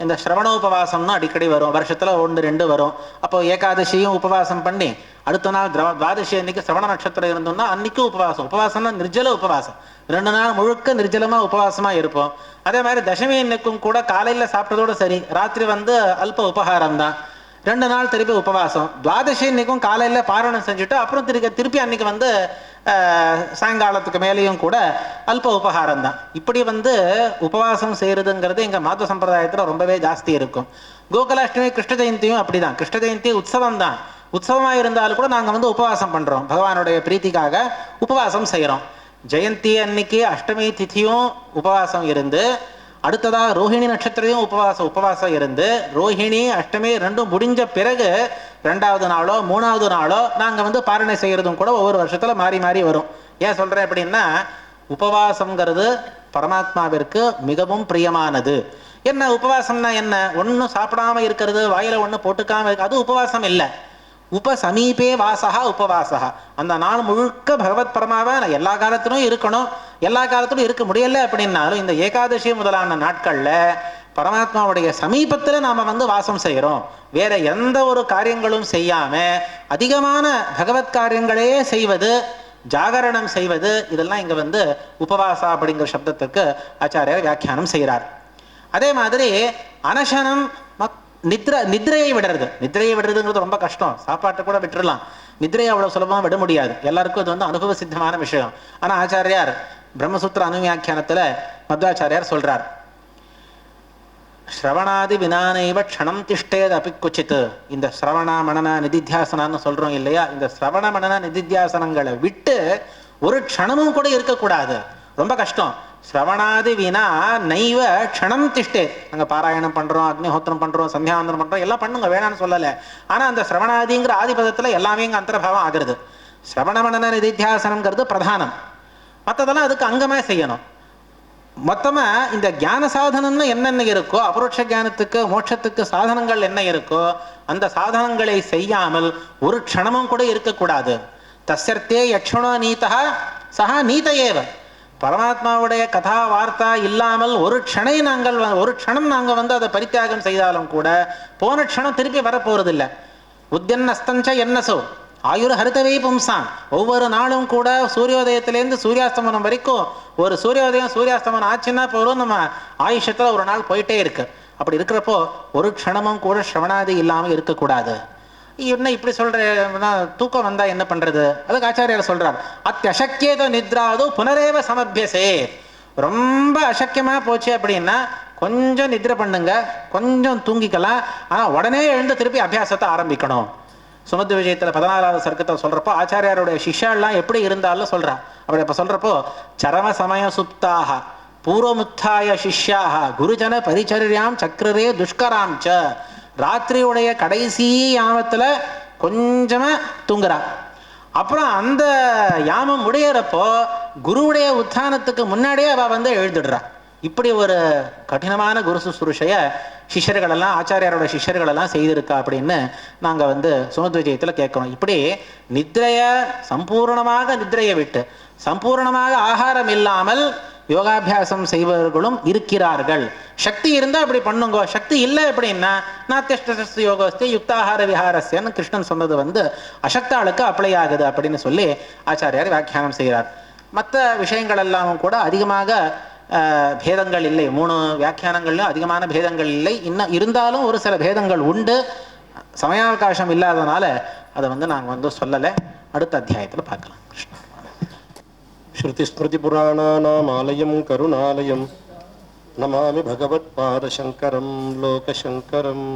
இந்த சிரவணோபவாசம்னு அடிக்கடி வரும், வருஷத்துல 1-2 வரும். அப்போ ஏகாதசியும் உபவாசம் பண்ணி அடுத்த நாள் துவாதசி அன்னைக்கு சிரவண நட்சத்திரம் இருந்தோம்னா அன்னைக்கும் உபவாசம்னா நிர்ஜல உபவாசம், 2 நாள் முழுக்க நிர்ஜலமா உபவாசமா இருப்போம். அதே மாதிரி தசமி அன்னைக்கும் கூட காலையில சாப்பிட்டதோட சரி, ராத்திரி வந்து அல்ப உபகாரம் தான், 2 நாள் திருப்பி உபவாசம். துவாதசி அன்னைக்கும் காலையில பாரணம் செஞ்சுட்டு அப்புறம் திருப்பி அன்னைக்கு வந்து சாயங்காலத்துக்கு மேலேயும் கூட அல்ப உபகாரம் தான். இப்படி வந்து உபவாசம் செய்யறதுங்கிறது எங்க மாத சம்பிரதாயத்துல ரொம்பவே ஜாஸ்தி இருக்கும். கோகுலாஷ்டமி கிருஷ்ண ஜெயந்தியும் அப்படிதான். கிருஷ்ண ஜெயந்தி உற்சவம் தான், உற்சவமா இருந்தாலும் கூட நாங்க வந்து உபவாசம் பண்றோம், பகவானுடைய பிரீத்திக்காக உபவாசம் செய்யறோம். ஜெயந்தி அன்னைக்கு அஷ்டமி திதியும் உபவாசம் இருந்து, அடுத்ததா ரோஹிணி நட்சத்திரையும் உபவாசம் இருந்து, ரோஹிணி அஷ்டமி ரெண்டும் முடிஞ்ச பிறகு 2வது நாளோ 3வது நாளோ நாங்க வந்து பாரணை செய்யறதும் கூட ஒவ்வொரு வருஷத்துல மாறி மாறி வரும். ஏன் சொல்றேன் அப்படின்னா, உபவாசம்ங்கிறது பரமாத்மாவிற்கு மிகவும் பிரியமானது. என்ன உபவாசம்னா என்ன? ஒன்னும் சாப்பிடாம இருக்கிறது, வாயில ஒண்ணு போட்டுக்காம இருக்கு, அது உபவாசம் இல்லை. உபசமீபே வாசகா உபவாசகா. அந்த நாள் முழுக்க பகவத் பரமாவை எல்லா காலத்திலும் இருக்கணும், எல்லா காலத்திலும் இருக்க முடியல அப்படின்னாலும் இந்த ஏகாதசி முதலான நாட்கள்ல பரமாத்மாவுடைய சமீபத்துல நாம வந்து வாசம் செய்யறோம். வேற எந்த ஒரு காரியங்களும் செய்யாம அதிகமான பகவத் காரியங்களே செய்வது, ஜாகரணம் செய்வது, இதெல்லாம் இங்க வந்து உபவாசா அப்படிங்கிற சப்தத்திற்கு ஆச்சாரியர் வியாக்கியானம் செய்கிறார். அதே மாதிரி அனசனம், நித்ரையை விடுறதுங்கிறது ரொம்ப கஷ்டம். சாப்பாட்டை கூட விட்டுறலாம், நித்ரையை அவ்வளவு சுலபமா விட முடியாது. எல்லாருக்கும் இது வந்து அனுபவ சித்தமான விஷயம். ஆனா ஆச்சாரியார் பிரம்மசூத்திர அனுவியாக்கியானத்துல மத்வாச்சாரியார் சொல்றார், ஸ்ரவணாதி வினானைவ க்ஷணம் திஷ்டேத் அபி குச்சித். இந்த ஸ்ரவண மனன நிதித்தியாசனான்னு சொல்றோம் இல்லையா, இந்த ஸ்ரவண மனன நிதித்தியாசனங்களை விட்டு ஒரு க்ஷணமும் கூட இருக்கக்கூடாது. ரொம்ப கஷ்டம். ஸ்ரவணாதி வினா நைவ க்ஷணம் திஷ்டே. நாங்க பாராயணம் பண்றோம், அக்னிஹோத்திரம் பண்றோம், சந்தியாவந்தனம் பண்றோம், எல்லாம் பண்ணுங்க, வேணான்னு சொல்லலை. ஆனா அந்த ஸ்ரவணாதிங்கிற ஆதிபதத்துல எல்லாமே இங்க அந்தர்பாவம் ஆகிறது. ஸ்ரவண மனன நிதித்தியாசனம்ங்கிறது பிரதானம், மற்றதெல்லாம் அதுக்கு அங்கமா செய்யணும். மொத்தமா இந்த ஞான சாதனம்னு என்னென்ன இருக்கோ, அபரோட்ச ஞானத்துக்கு மோட்சத்துக்கு சாதனங்கள் என்ன இருக்கோ அந்த சாதனங்களை செய்யாமல் ஒரு க்ஷணமும் கூட இருக்கக்கூடாது. தஸ்யர்த்தே யக்ஷணோ நீதா சஹா நீத ஏவ. பரமாத்மாவுடைய கதா வார்த்தா இல்லாமல் ஒரு க்ஷணம் நாங்கள் வந்து அதை பரித்தியாகம் செய்தாலும் கூட போன க்ஷணம் திருப்பி வரப்போறதில்லை. உத்யன்னஸ்தஞ்ச என்னசோ ஆயுர் ஹரிதவை பும்சான். ஒவ்வொரு நாளும் கூட சூரியோதயத்திலேருந்து சூரியாஸ்தமனம் வரைக்கும் ஒரு சூரியோதயம் சூரியாஸ்தமனம் ஆச்சுன்னா போதும், நம்ம ஆயுஷத்துல ஒரு நாள் போயிட்டே இருக்கு. அப்படி இருக்கிறப்போ ஒரு க்ஷணமும் கூட ஸ்ரவணாதி இல்லாமல் இருக்கக்கூடாது. என்ன இப்படி சொல்ற, தூக்கம் வந்தா என்ன பண்றது? அதுக்கு ஆச்சாரியார் சொல்றார், அத்தியசக்கியத நித்ராது புனரேவ சமபியசே. ரொம்ப அசக்கியமா போச்சு அப்படின்னா கொஞ்சம் நித்ரை பண்ணுங்க, கொஞ்சம் தூங்கிக்கலாம், ஆனா உடனே எழுந்து திருப்பி அபியாசத்தை ஆரம்பிக்கணும். சுமத்து விஜயத்துல 14வது சர்க்கத்தை சொல்றப்போ ஆச்சாரியாருடைய சிஷ்யாலாம் எப்படி இருந்தாலும் சொல்றா. அப்படி இப்ப சொல்றப்போ, சரம சமய சுப்தாக பூர்வமுத்தாய சிஷ்யாக குருஜன பரிச்சரியாம் சக்கரரே துஷ்கராம் ச. ராத்திரியுடைய கடைசி யாமத்துல கொஞ்சமா தூங்குறா. அப்புறம் அந்த யாமம் முடியறப்போ குருவுடைய உத்தானத்துக்கு முன்னாடியே அவ வந்து எழுந்துடுறா. இப்படி ஒரு கடினமான குரு சுசுருஷைய சிஷ்யர்களெல்லாம் ஆச்சாரியாரோட சிஷ்யர்களெல்லாம் செய்திருக்கா அப்படின்னு நாங்க வந்து சுமத் விஜயத்துல கேட்கிறோம். இப்படி நித்ரைய சம்பூர்ணமாக நித்ரையை விட்டு சம்பூர்ணமாக ஆகாரம் இல்லாமல் யோகாபியாசம் செய்பவர்களும் இருக்கிறார்கள். சக்தி இருந்தா அப்படி பண்ணுங்க, சக்தி இல்லை அப்படின்னா நாத்தியஷ்ட யோகஸ்தே யுக்தாகார விஹாரஸ்யன்னு கிருஷ்ணன் சொன்னது வந்து அசக்தாளுக்கு அப்ளை ஆகுது அப்படின்னு சொல்லி ஆச்சாரியார் வியாக்கியானம் செய்கிறார். மற்ற விஷயங்கள் எல்லாம் கூட அதிகமாக பேதங்கள் இல்லை. 3 வியாக்கியானங்கள்லையும் அதிகமான பேதங்கள் இல்லை. இன்னும் இருந்தாலும் ஒரு சில பேதங்கள் உண்டு. சமயாவகாசம் இல்லாதனால அதை வந்து நாங்கள் வந்து சொல்லலை. அடுத்த அத்தியாயத்தில் பார்க்கலாம். கிருஷ்ணா. ஸ்ருதி புராணானாம் ஆலயம் கருணாலயம் நமாமி பகவத் பாதசங்கரம் லோகசங்கரம்.